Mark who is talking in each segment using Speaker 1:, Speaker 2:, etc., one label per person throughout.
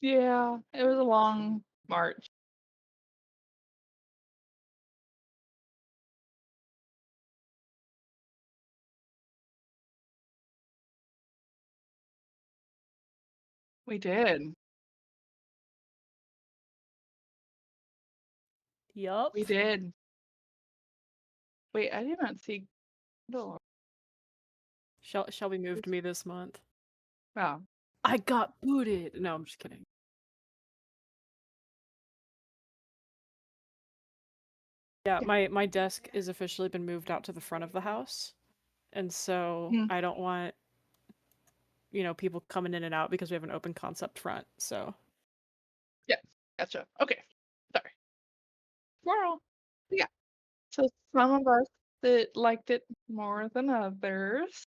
Speaker 1: Yeah, it was a long march. We did.
Speaker 2: Yup.
Speaker 1: We did. Wait, I did not see Kindle.
Speaker 2: Shelby moved me this month.
Speaker 1: Wow.
Speaker 2: I got booted. No, I'm just kidding. Yeah,
Speaker 1: Yeah.
Speaker 2: my desk is officially been moved out to the front of the house. And so
Speaker 1: Mm,
Speaker 2: I don't want, people coming in and out because we have an open concept front. So
Speaker 1: yeah. Gotcha. Okay. Sorry. Squirrel. Yeah. So some of us that liked it more than others.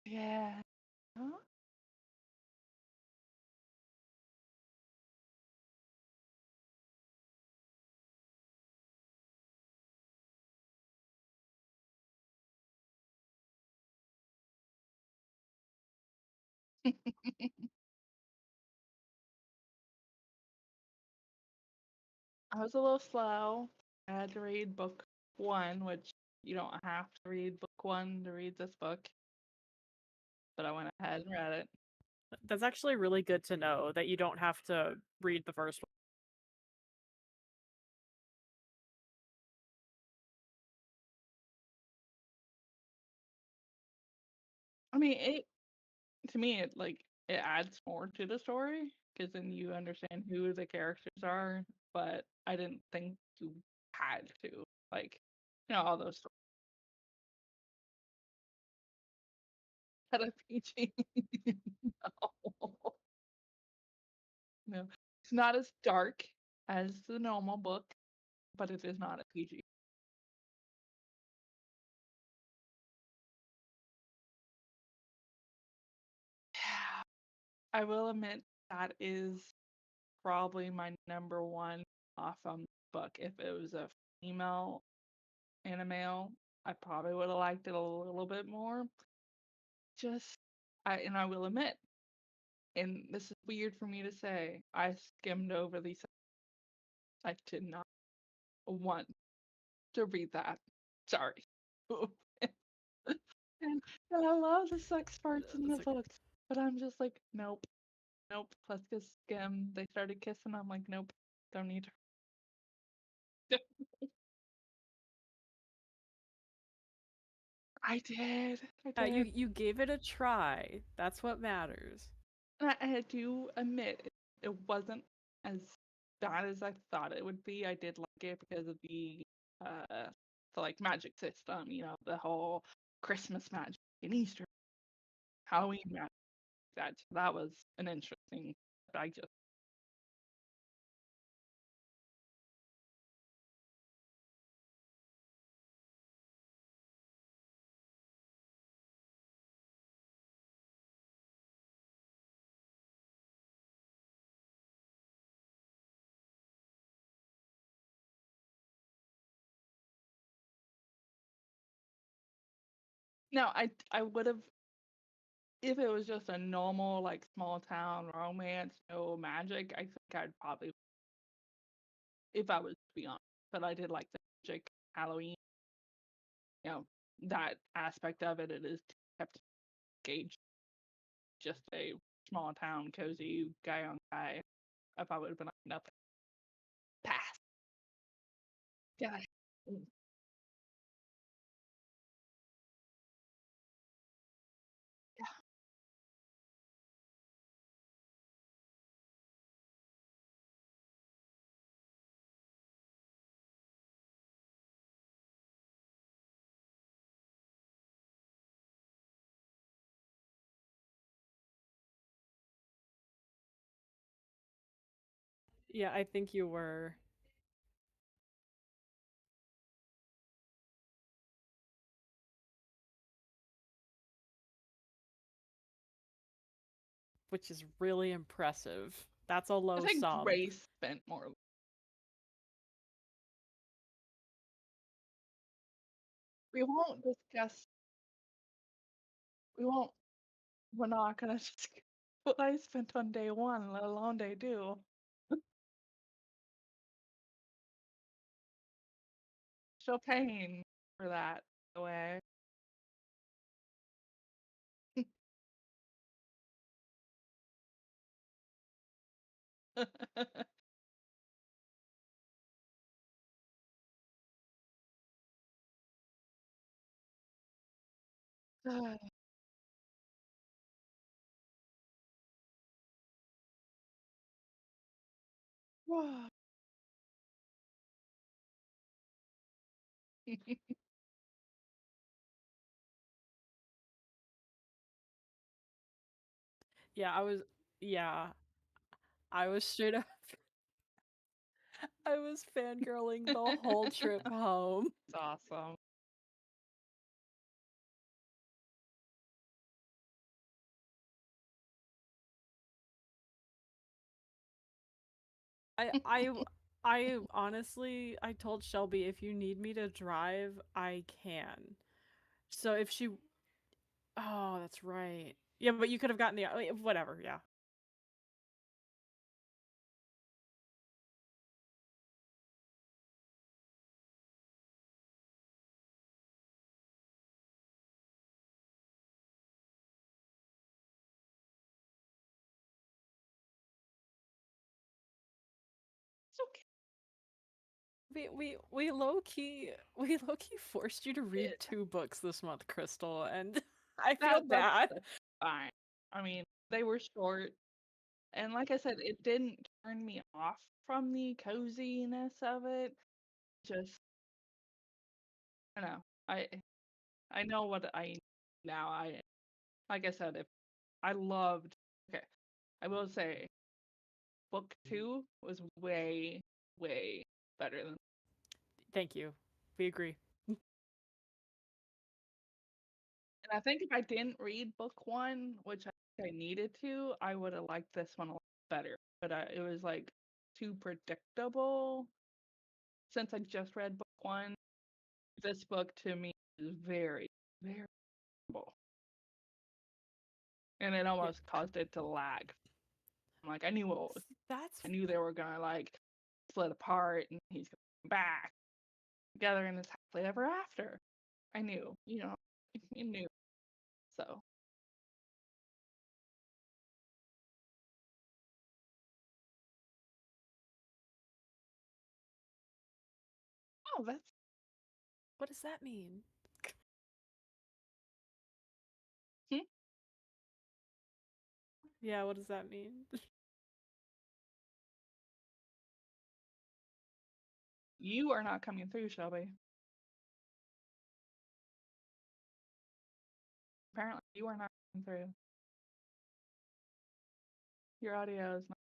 Speaker 1: Yeah. I was a little slow. I had to read book one, which you don't have to read book one to read this book, but I went ahead and read it.
Speaker 2: that's actually really good to know that you don't have to read the first one.
Speaker 1: I mean, it to me it it adds more to the story because then you understand who the characters are, but I didn't think you had to all those stories had a PG. No, no, it's not as dark as the normal book, but it is not a PG. I will admit that is probably my number one off on the book. If it was a female and a male, I probably would have liked it a little bit more. Just I will admit, and this is weird for me to say, I skimmed over these. I did not want to read that. Sorry. And I love the sex parts in the
Speaker 2: It's like,
Speaker 1: books, but I'm just like, nope, nope. Let's just skim. They started kissing. I'm like, nope, don't need to. I did. I
Speaker 2: you
Speaker 1: did.
Speaker 2: you gave it a try. That's what matters.
Speaker 1: And I do admit it wasn't as bad as I thought it would be. I did like it because of uh the magic system, the whole Christmas magic and Easter Halloween magic. That was an interesting. I just no, I would have if it was just a normal small town romance, no magic. I think I'd probably if I was to be honest, but I did like the magic Halloween, you know, that aspect of it. It is kept engaged. Just a small town, cozy guy on guy. If I would have been like, nothing, pass. Yeah.
Speaker 2: Yeah, I think you were. Which is really impressive. That's a
Speaker 1: I
Speaker 2: low
Speaker 1: think
Speaker 2: sum.
Speaker 1: Grace spent more. We won't discuss. We won't. We're not gonna discuss what I spent on day one, let alone day two. Still paying for that, by the way.
Speaker 2: Yeah, yeah, I was straight up I was fangirling the whole trip home.
Speaker 1: It's awesome.
Speaker 2: I I I honestly I told Shelby if you need me to drive, I can. So if she Oh, that's right. Yeah, but you could have gotten the whatever, yeah.
Speaker 1: It's okay.
Speaker 2: We low key forced you to read
Speaker 1: It,
Speaker 2: 2 books this month, Crystal, and I feel
Speaker 1: that's
Speaker 2: bad.
Speaker 1: fine. I mean, they were short, and like I said, it didn't turn me off from the coziness of it. Just, I know. I I know what I now. I like I said, if I loved. Okay, I will say, book two was way way better than.
Speaker 2: Thank you. We agree.
Speaker 1: And I think if I didn't read book one, which I think I needed to, I would have liked this one a lot better. But it was like too predictable. Since I just read book one, this book to me is very, very predictable. And it
Speaker 2: Yeah.
Speaker 1: almost caused it to lag. I'm like, I knew
Speaker 2: That's
Speaker 1: I knew they were gonna like split apart and he's gonna come back together in this happily ever after. I knew, you knew. So, oh, that's
Speaker 2: What does that mean?
Speaker 1: hmm?
Speaker 2: Yeah, what does that mean?
Speaker 1: You are not coming through, Shelby. Apparently, you are not coming through. Your audio is not.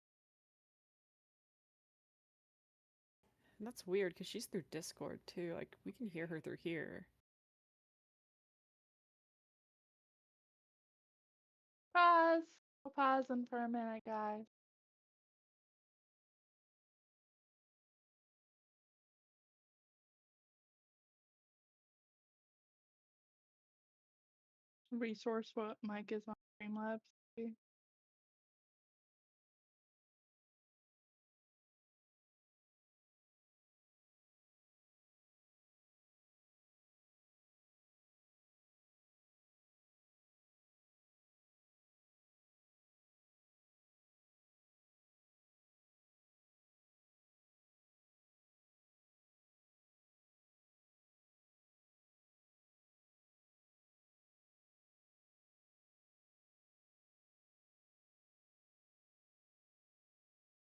Speaker 2: And that's weird because she's through Discord too. Like we can hear her through here.
Speaker 1: Pause. We're pausing for a minute, guys. Resource what mic is on Streamlabs.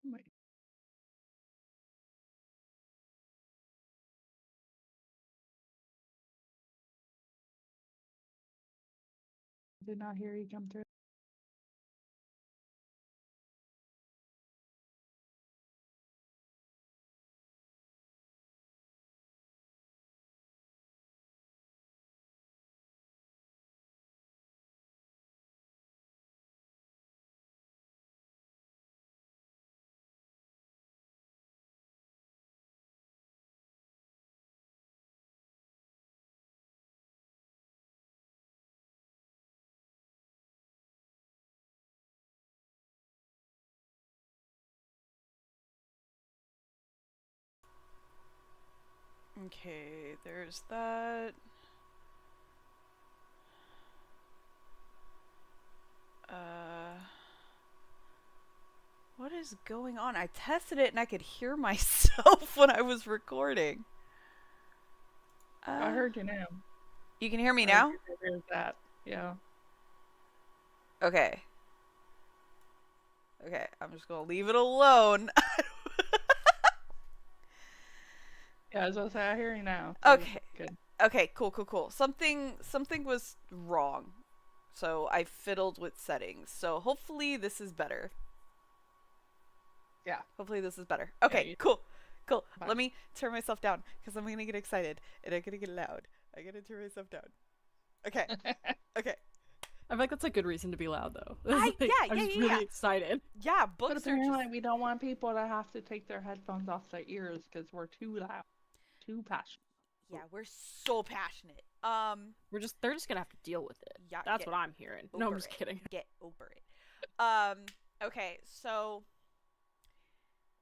Speaker 1: Wait, did not hear you come through.
Speaker 3: Okay, there's that. What is going on? I tested it and I could hear myself when I was recording.
Speaker 1: I heard you now.
Speaker 3: You can hear me
Speaker 1: I
Speaker 3: now?
Speaker 1: heard that. Yeah.
Speaker 3: Okay. Okay, I'm just gonna leave it alone.
Speaker 1: Yeah, as I say, I hear you now.
Speaker 3: Okay.
Speaker 1: Good.
Speaker 3: Okay, cool. Something was wrong. So I fiddled with settings. So hopefully this is better.
Speaker 1: Yeah.
Speaker 3: Hopefully this is better. Okay,
Speaker 1: Yeah,
Speaker 3: cool.
Speaker 1: Fine.
Speaker 3: Let me turn myself down because I'm gonna get excited and I'm gonna get loud. I gotta turn myself down. Okay. Okay.
Speaker 2: I feel like that's a good reason to be loud, though.
Speaker 3: I'm
Speaker 2: just really excited.
Speaker 3: Yeah,
Speaker 1: But
Speaker 3: books are
Speaker 1: apparently
Speaker 3: just...
Speaker 1: we don't want people to have to take their headphones off their ears because we're too loud, too passionate.
Speaker 3: Yeah, we're so passionate.
Speaker 2: They're just gonna have to deal with it.
Speaker 3: Yeah,
Speaker 2: That's what I'm hearing. No, I'm just kidding.
Speaker 3: Get over it. Okay, so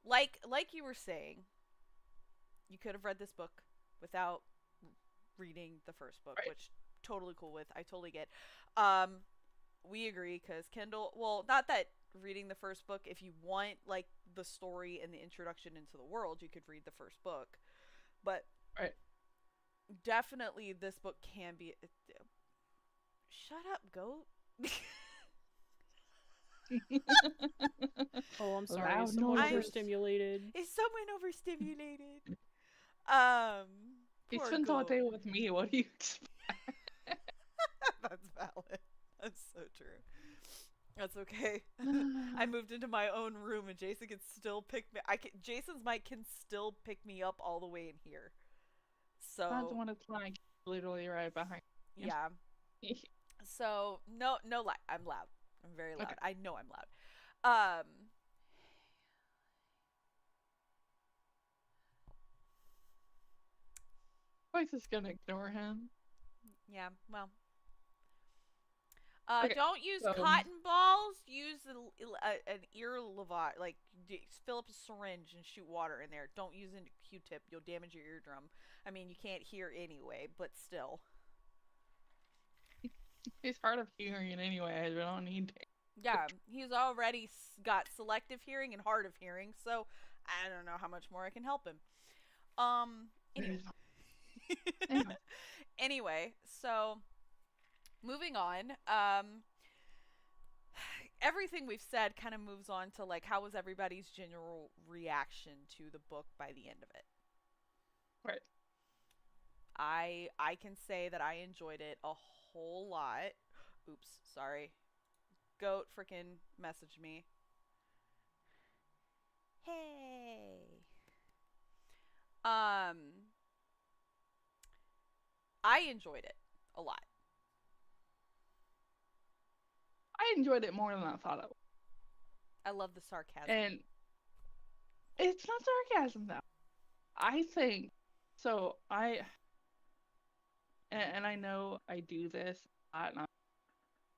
Speaker 3: like you were saying, you could have read this book without reading the first book,
Speaker 1: Right.
Speaker 3: which totally cool with. I totally get. We agree because Kindle. Well, not that reading the first book. If you want like the story and the introduction into the world, you could read the first book. But
Speaker 1: Right.
Speaker 3: definitely, this book can be. Shut up, goat.
Speaker 2: Oh, I'm sorry.
Speaker 1: Loud
Speaker 2: Is someone
Speaker 1: noises.
Speaker 2: overstimulated?
Speaker 3: Is someone overstimulated?
Speaker 1: You
Speaker 3: Poor
Speaker 1: spent all
Speaker 3: goat.
Speaker 1: day with me. What do you expect?
Speaker 3: That's valid. That's so true. That's okay. I moved into my own room and Jason can still pick me. Jason's mic can still pick me up all the way in here. So
Speaker 1: Not the one that's like literally right behind you.
Speaker 3: yeah. So no I'm loud. I'm very loud.
Speaker 1: Okay.
Speaker 3: I know I'm loud.
Speaker 1: Voice is gonna ignore him.
Speaker 3: Yeah, well.
Speaker 1: Okay,
Speaker 3: Don't use
Speaker 1: so-
Speaker 3: cotton balls. Use an ear lavage. Like, fill up a syringe and shoot water in there. Don't use a Q-tip. You'll damage your eardrum. I mean, you can't hear anyway, but still.
Speaker 1: He's hard of hearing anyway. We don't need to.
Speaker 3: Yeah, he's already got selective hearing and hard of hearing, so I don't know how much more I can help him. Anyway.
Speaker 1: Anyway.
Speaker 3: Anyway, so moving on. Everything we've said kind of moves on to like how was everybody's general reaction to the book by the end of it.
Speaker 1: Right.
Speaker 3: I can say that I enjoyed it a whole lot. Oops, sorry. Goat freaking messaged me. Hey. I enjoyed it a lot.
Speaker 1: I enjoyed it more than I thought I would.
Speaker 3: I love the sarcasm.
Speaker 1: And it's not sarcasm though. I think so. And I know I do this a lot, and I'm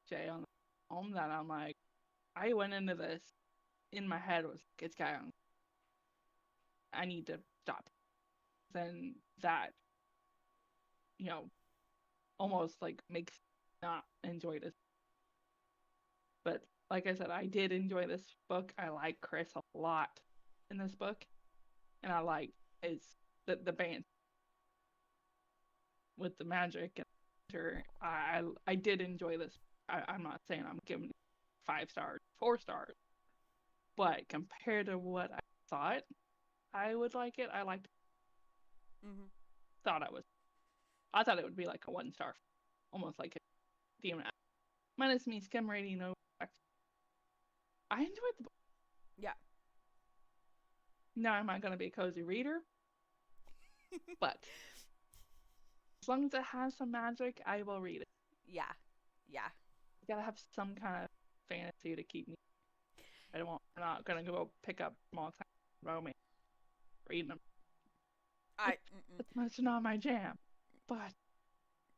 Speaker 1: Jay on the home that I'm like, I went into this in my head was like, it's guy on. I need to stop. Then that, almost like makes not enjoy this. But like I said, I did enjoy this book. I like Chris a lot in this book, and I like the band with the magic and I did enjoy this. I'm not saying I'm giving it 5 stars, 4 stars, but compared to what I thought I would like it, I liked it.
Speaker 3: Mm-hmm.
Speaker 1: I thought it would be like a 1 star, almost like a demon. Minus me skim rating, no. I enjoyed the book.
Speaker 3: Yeah.
Speaker 1: Now I'm not gonna be a cozy reader, but as long as it has some magic, I will read it.
Speaker 3: Yeah. Yeah.
Speaker 1: You gotta have some kind of fantasy to keep me. I'm not gonna go pick up small time romance, reading them. That's not my jam, but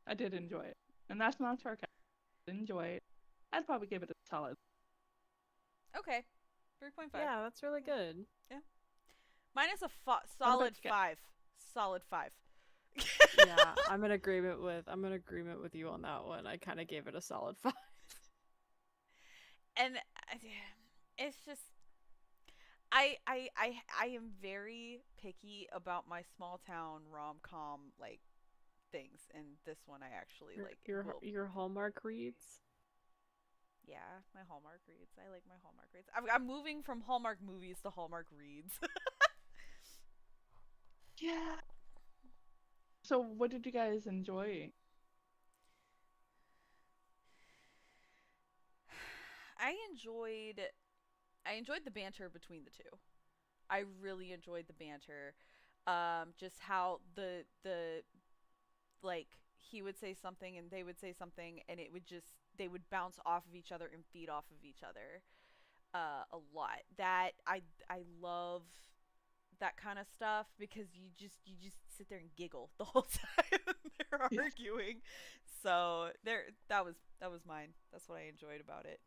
Speaker 1: I did enjoy it, and that's not sarcasm. I did enjoy it. I'd probably give it a solid.
Speaker 3: Okay. 3.5.
Speaker 2: Yeah, that's really good.
Speaker 3: Yeah. Mine is a solid 5. Solid 5.
Speaker 2: Yeah, I'm in agreement with you on that one. I kind of gave it a solid 5.
Speaker 3: And it's just I am very picky about my small town rom-com like things, and this one I actually like will.
Speaker 2: Your Hallmark reads.
Speaker 3: Yeah, my Hallmark reads. I like my Hallmark reads. I'm moving from Hallmark movies to Hallmark reads.
Speaker 1: Yeah. So, what did you guys enjoy?
Speaker 3: I enjoyed the banter between the two. I really enjoyed the banter. Just how the like he would say something and they would say something, and it would just they would bounce off of each other and feed off of each other a lot. That I love that kind of stuff because you just sit there and giggle the whole time they're
Speaker 1: Yeah.
Speaker 3: arguing. So there that was mine. That's what I enjoyed about it.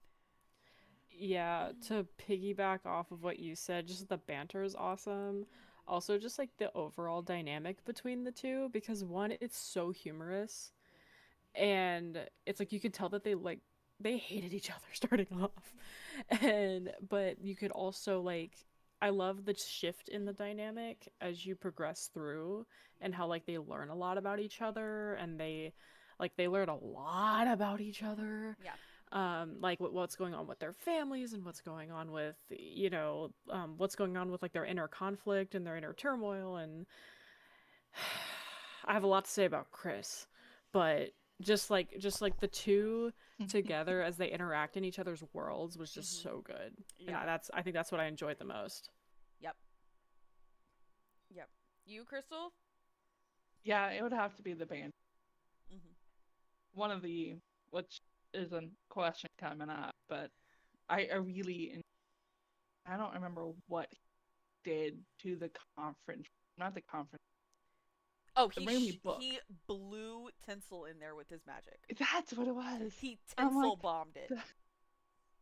Speaker 2: Yeah, to piggyback off of what you said, just the banter is awesome. Also, just like the overall dynamic between the two, because one, it's so humorous, and it's like you could tell that they hated each other starting off, and but you could also like I love the shift in the dynamic as you progress through, and how like they learn a lot about each other, and they learn a lot about each other,
Speaker 3: Yeah.
Speaker 2: like what's going on with their families and what's going on with what's going on with like their inner conflict and their inner turmoil. And I have a lot to say about Chris, but just like the two together as they interact in each other's worlds was just
Speaker 3: Mhm.
Speaker 2: so good.
Speaker 3: Yeah.
Speaker 2: And I think that's what I enjoyed the most.
Speaker 3: Yep. Yep. You, Crystal?
Speaker 1: Yeah, it would have to be the band.
Speaker 3: Mhm.
Speaker 1: One of the, which is a question coming up, but I really, I don't remember what he did to the conference, not the conference,
Speaker 3: Oh,
Speaker 1: the movie book.
Speaker 3: he blew tinsel in there with his magic.
Speaker 1: That's what it was.
Speaker 3: He
Speaker 1: I'm
Speaker 3: tinsel
Speaker 1: like,
Speaker 3: bombed it.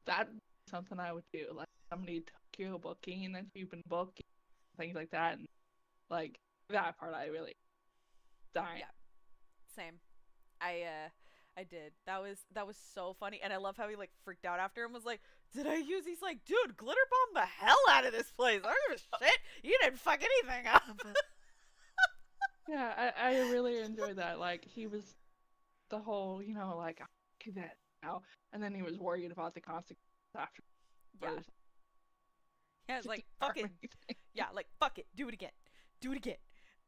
Speaker 1: that's something I would do. Like, somebody took you booking that you've been booking, things like that. And, like, that part I really dying.
Speaker 3: Yeah. Same. I did. That was so funny, and I love how he like freaked out after and was like, "Did I use?" He's like, "Dude, glitter bomb the hell out of this place. I don't give a shit. You didn't fuck anything up."
Speaker 1: Yeah, I really enjoyed that. Like, he was the whole, like, I'll do that now. And then he was worried about the consequences after.
Speaker 3: Yeah. Yeah, it's
Speaker 1: Just
Speaker 3: like
Speaker 1: ignore
Speaker 3: fucking
Speaker 1: everything.
Speaker 3: yeah, like fuck it, do it again, do it again.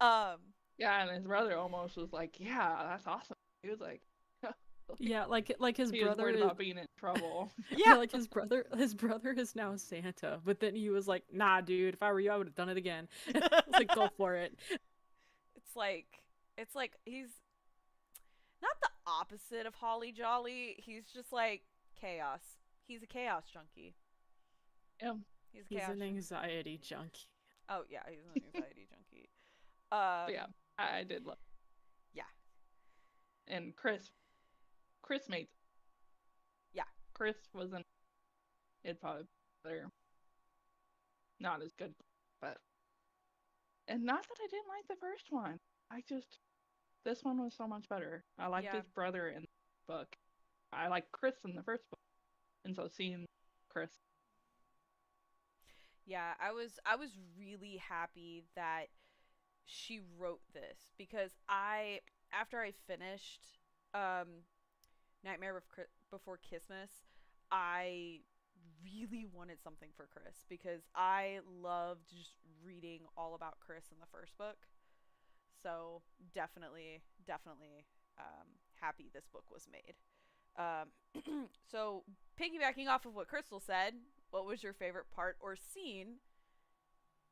Speaker 3: Um,
Speaker 1: Yeah, and his brother almost was like, yeah, that's awesome. He was like,
Speaker 2: Yeah, like his
Speaker 1: he was
Speaker 2: brother
Speaker 1: worried
Speaker 2: is
Speaker 1: about being in trouble.
Speaker 2: yeah,
Speaker 3: yeah,
Speaker 2: like his brother is now Santa, but then he was like, "Nah, dude, if I were you, I would have done it again." Like, go for it.
Speaker 3: it's like it's like he's not the opposite of Holly Jolly. He's just like chaos. He's a chaos junkie.
Speaker 1: Yeah,
Speaker 3: He's a
Speaker 2: He's
Speaker 3: chaos
Speaker 2: an
Speaker 3: junkie.
Speaker 2: anxiety junkie.
Speaker 3: Oh yeah, he's an anxiety junkie.
Speaker 1: but yeah, I did love.
Speaker 3: Yeah,
Speaker 1: And Chris made.
Speaker 3: yeah,
Speaker 1: Chris wasn't. It probably better, not as good, but and not that I didn't like the first one. I just this one was so much better. I liked
Speaker 3: yeah,
Speaker 1: his brother in the book. I liked Chris in the first book, and so seeing Chris,
Speaker 3: yeah. I was really happy that she wrote this because I after I finished um Nightmare Before Christmas, I really wanted something for Chris because I loved just reading all about Chris in the first book. So definitely happy this book was made. So piggybacking off of what Crystal said, what was your favorite part or scene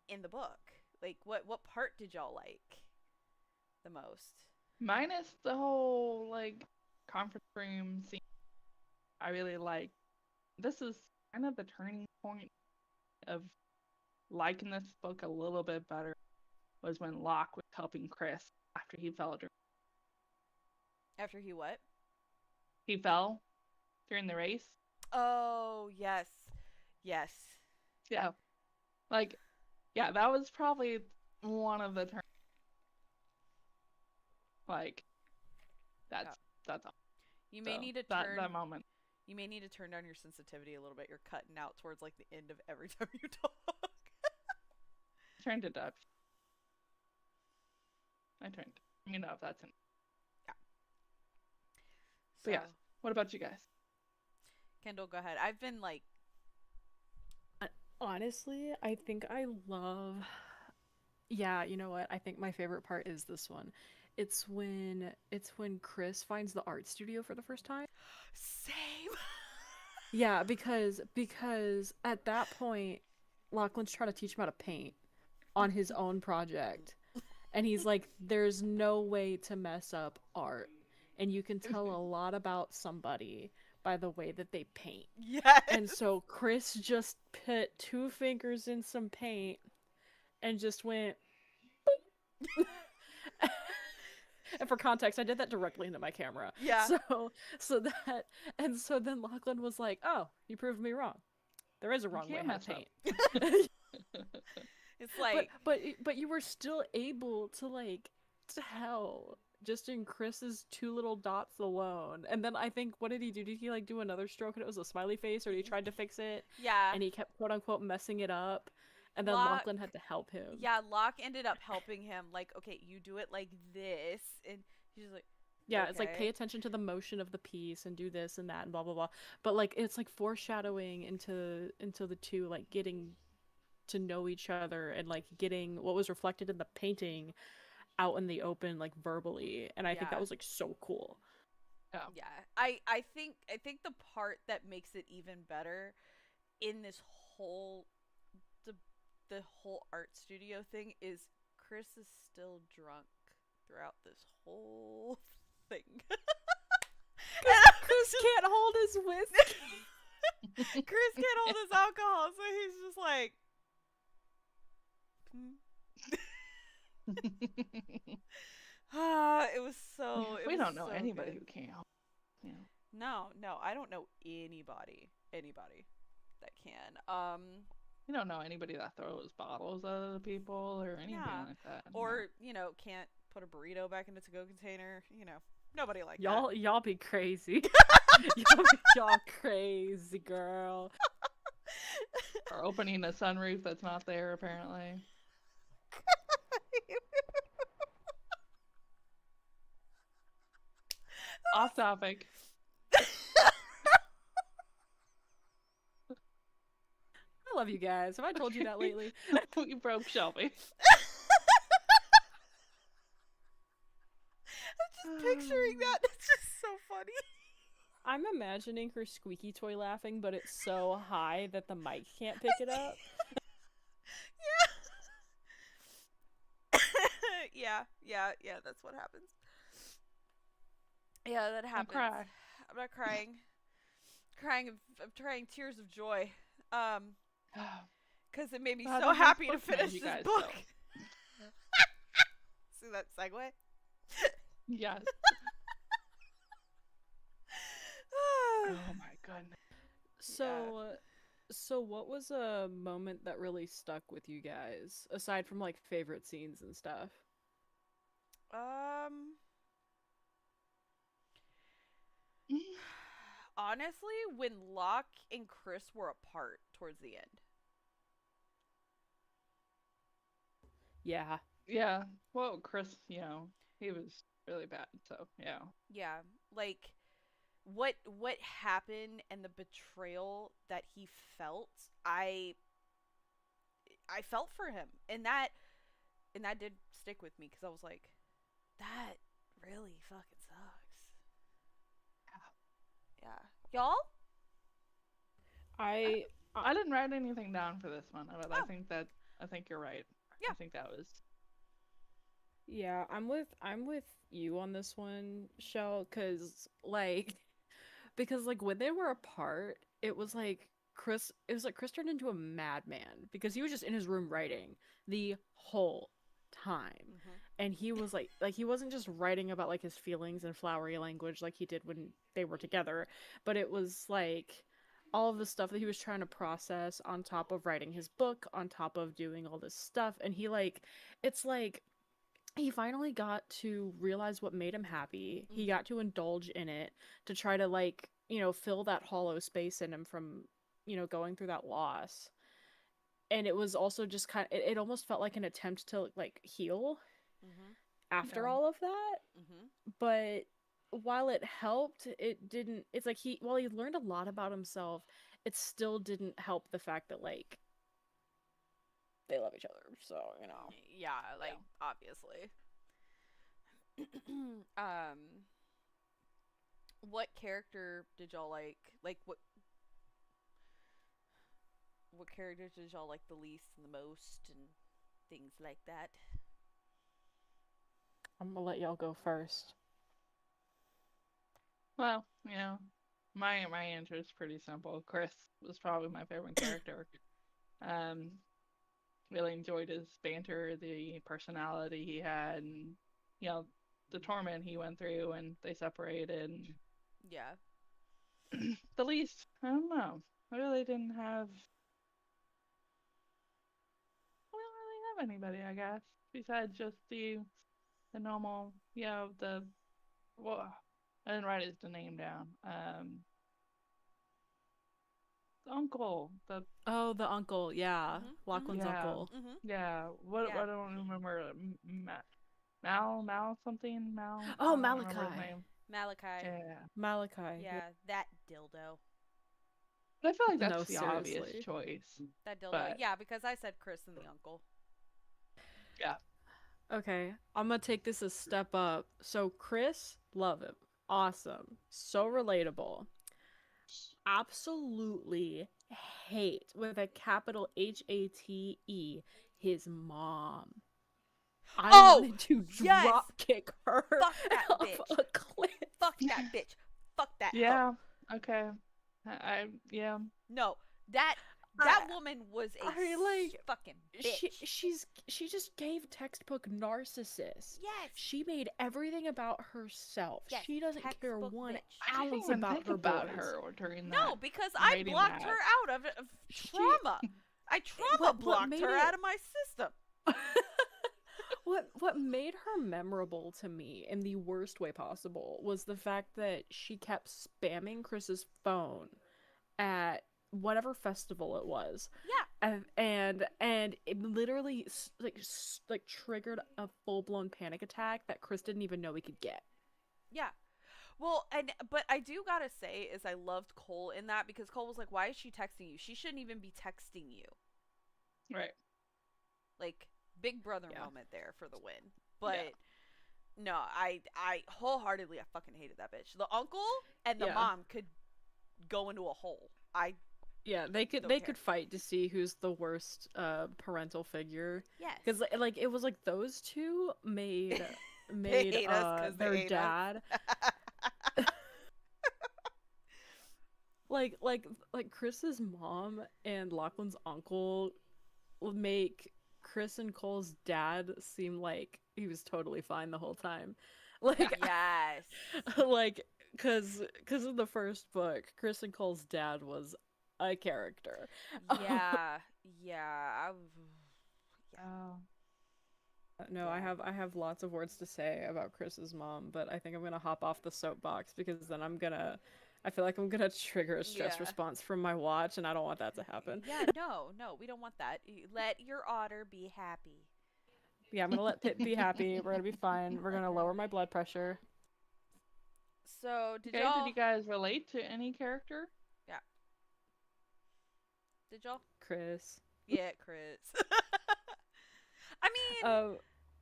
Speaker 3: in the book? Like what part did y'all like the most?
Speaker 1: minus the whole like conference room scene, I really like. This is kind of the turning point of liking this book a little bit better. Was when Locke was helping Chris after he fell.
Speaker 3: After he what?
Speaker 1: He fell during the race.
Speaker 3: Oh yes, yes.
Speaker 1: Yeah, like yeah, that was probably one of the turns. Like, that's all.
Speaker 3: You may
Speaker 1: So,
Speaker 3: need to
Speaker 1: that
Speaker 3: turn
Speaker 1: moment.
Speaker 3: you may need to turn down your sensitivity a little bit. You're cutting out towards like the end of every time you talk.
Speaker 1: Turned it up. I turned. Let me know if that's in. But
Speaker 3: So,
Speaker 1: yes. What about you guys?
Speaker 3: Kendall, go ahead. I've been like,
Speaker 2: Honestly, I think I love. Yeah, you know what? I think my favorite part is this one. It's when Chris finds the art studio for the first time.
Speaker 3: same.
Speaker 2: Yeah, because at that point, Lachlan's trying to teach him how to paint on his own project. And he's like, there's no way to mess up art. And you can tell a lot about somebody by the way that they paint.
Speaker 3: Yes.
Speaker 2: And so Chris just put 2 fingers in some paint and just went boop. And for context, I did that directly into my camera.
Speaker 3: Yeah.
Speaker 2: So then Lachlan was like, "Oh, you proved me wrong. There is a wrong way how to paint."
Speaker 3: It's like,
Speaker 2: but you were still able to like tell just in Chris's 2 little dots alone. And then I think, what did he do? Did he like do another stroke and it was a smiley face, or he tried to fix it?
Speaker 3: yeah.
Speaker 2: And he kept quote unquote messing it up. And then Lachlan had to help him.
Speaker 3: Yeah, Locke ended up helping him. Like, okay, you do it like this, and he's like,
Speaker 2: yeah,
Speaker 3: okay.
Speaker 2: It's like pay attention to the motion of the piece and do this and that and blah blah blah. But like it's like foreshadowing into the two like getting to know each other and like getting what was reflected in the painting out in the open like verbally. And I think that was like so cool.
Speaker 3: Yeah. I think the part that makes it even better in this whole the whole art studio thing is Chris is still drunk throughout this whole thing.
Speaker 2: Chris can't hold his whiskey.
Speaker 3: Chris can't hold his alcohol, so he's just like it was so
Speaker 1: we don't know
Speaker 3: so
Speaker 1: anybody
Speaker 3: good.
Speaker 1: who can't. You
Speaker 3: No,
Speaker 1: know.
Speaker 3: I don't know anybody that can.
Speaker 1: We don't know anybody that throws bottles at other people or anything like that.
Speaker 3: Or, can't put a burrito back in a to-go container. Nobody like
Speaker 2: Y'all be crazy. y'all crazy, girl.
Speaker 1: Or opening a sunroof that's not there, apparently. Off topic.
Speaker 2: I love you guys. Have I told you that lately?
Speaker 1: We broke Shelby.
Speaker 3: I'm just picturing that. It's just so funny.
Speaker 2: I'm imagining her squeaky toy laughing, but it's so high that the mic can't pick it up.
Speaker 3: Yeah, that's what happens. Yeah, that happens. I'm not crying. I'm trying tears of joy. Because it made me so happy to finish this book. See that segue?
Speaker 1: Yes. Oh my goodness.
Speaker 2: So what was a moment that really stuck with you guys, aside from like favorite scenes and stuff?
Speaker 3: Honestly, when Locke and Chris were apart towards the end.
Speaker 2: Yeah.
Speaker 1: Yeah. Well, Chris, he was really bad, so yeah.
Speaker 3: Yeah, like what happened and the betrayal that he felt, I felt for him, and that did stick with me because I was like, that really fucking sucks. Yeah. Y'all?
Speaker 2: I
Speaker 1: didn't write anything down for this one, but I think you're right.
Speaker 3: Yeah.
Speaker 1: I think that was.
Speaker 2: Yeah, I'm with you on this one, Shell, because like when they were apart, it was like Chris turned into a madman because he was just in his room writing the whole time.
Speaker 3: Mm-hmm.
Speaker 2: And he was like he wasn't just writing about like his feelings in flowery language like he did when they were together, but it was like all of the stuff that he was trying to process on top of writing his book, on top of doing all this stuff. And he like, it's like he finally got to realize what made him happy. He got to indulge in it to try to, like, fill that hollow space in him from, going through that loss. And it was also just it almost felt like an attempt to, like, heal after all of that. But while it helped, it didn't. It's like while he learned a lot about himself, it still didn't help the fact that, like, they love each other. So,
Speaker 3: Yeah, like, obviously. What character did y'all like? Like, what characters did y'all like the least and the most, and things like that?
Speaker 2: I'm gonna let y'all go first.
Speaker 1: Well, my answer is pretty simple. Chris was probably my favorite character. Really enjoyed his banter, the personality he had, and the torment he went through, and they separated.
Speaker 3: Yeah.
Speaker 1: The least, I don't know. I really didn't have. I don't really have anybody, I guess, besides just the normal. Well, I didn't write his name down. The uncle. The
Speaker 2: uncle, yeah. Lachlan's uncle.
Speaker 1: Yeah. What I don't remember. Mal something. Mal.
Speaker 2: Oh,
Speaker 1: I don't remember his
Speaker 2: Malachi.
Speaker 1: name.
Speaker 3: Malachi.
Speaker 1: Yeah.
Speaker 2: Malachi.
Speaker 3: Yeah, that dildo.
Speaker 1: But I feel like that's
Speaker 2: No,
Speaker 1: the
Speaker 2: seriously.
Speaker 1: obvious choice.
Speaker 3: That dildo.
Speaker 1: But...
Speaker 3: Yeah, because I said Chris and the uncle.
Speaker 1: Yeah.
Speaker 2: Okay, I'm gonna take this a step up. So Chris, love him. Awesome. So relatable. Absolutely hate, with a capital HATE, his mom. I wanted to drop kick her.
Speaker 3: Fuck that
Speaker 2: off
Speaker 3: bitch.
Speaker 2: a cliff.
Speaker 3: Fuck that bitch. Fuck that
Speaker 1: Yeah.
Speaker 3: hoe.
Speaker 1: Okay. Yeah.
Speaker 3: No, that woman was a fucking bitch.
Speaker 2: She just gave textbook narcissist.
Speaker 3: Yes.
Speaker 2: She made everything about herself.
Speaker 3: Yes,
Speaker 2: She doesn't care
Speaker 3: textbook
Speaker 2: one
Speaker 3: bitch.
Speaker 2: ounce about her
Speaker 1: about
Speaker 2: boys.
Speaker 1: her during that.
Speaker 3: No, because I
Speaker 1: rating
Speaker 3: blocked
Speaker 1: that.
Speaker 3: her out of trauma. I trauma blocked her out of my system.
Speaker 2: What made her memorable to me in the worst way possible was the fact that she kept spamming Chris's phone at whatever festival it was.
Speaker 3: Yeah.
Speaker 2: And it literally like triggered a full-blown panic attack that Chris didn't even know he could get.
Speaker 3: Yeah. Well, but I do gotta say is I loved Cole in that, because Cole was like, why is she texting you? She shouldn't even be texting you.
Speaker 1: Right.
Speaker 3: Like, big brother moment there for the win. But no, I wholeheartedly I fucking hated that bitch. The uncle and the mom could go into a hole.
Speaker 2: They could fight to see who's the worst parental figure.
Speaker 3: Yes.
Speaker 2: Because like it was like those two made
Speaker 3: hate us 'cause they
Speaker 2: their
Speaker 3: hate
Speaker 2: dad like Chris's mom and Lachlan's uncle would make Chris and Cole's dad seem like he was totally fine the whole time. Like,
Speaker 3: yes.
Speaker 2: Like, because in the first book, Chris and Cole's dad was a character.
Speaker 3: Yeah. Yeah.
Speaker 2: No, I have lots of words to say about Chris's mom, but I think I'm gonna hop off the soapbox, because then I feel like I'm gonna trigger a stress response from my watch, and I don't want that to happen.
Speaker 3: Yeah, no, we don't want that. Let your otter be happy.
Speaker 2: Yeah, I'm gonna let Pip be happy. We're gonna be fine. We're gonna lower my blood pressure.
Speaker 3: So, did
Speaker 1: you guys relate to any character?
Speaker 3: Yeah. Did y'all?
Speaker 2: Chris.
Speaker 3: Yeah, Chris. I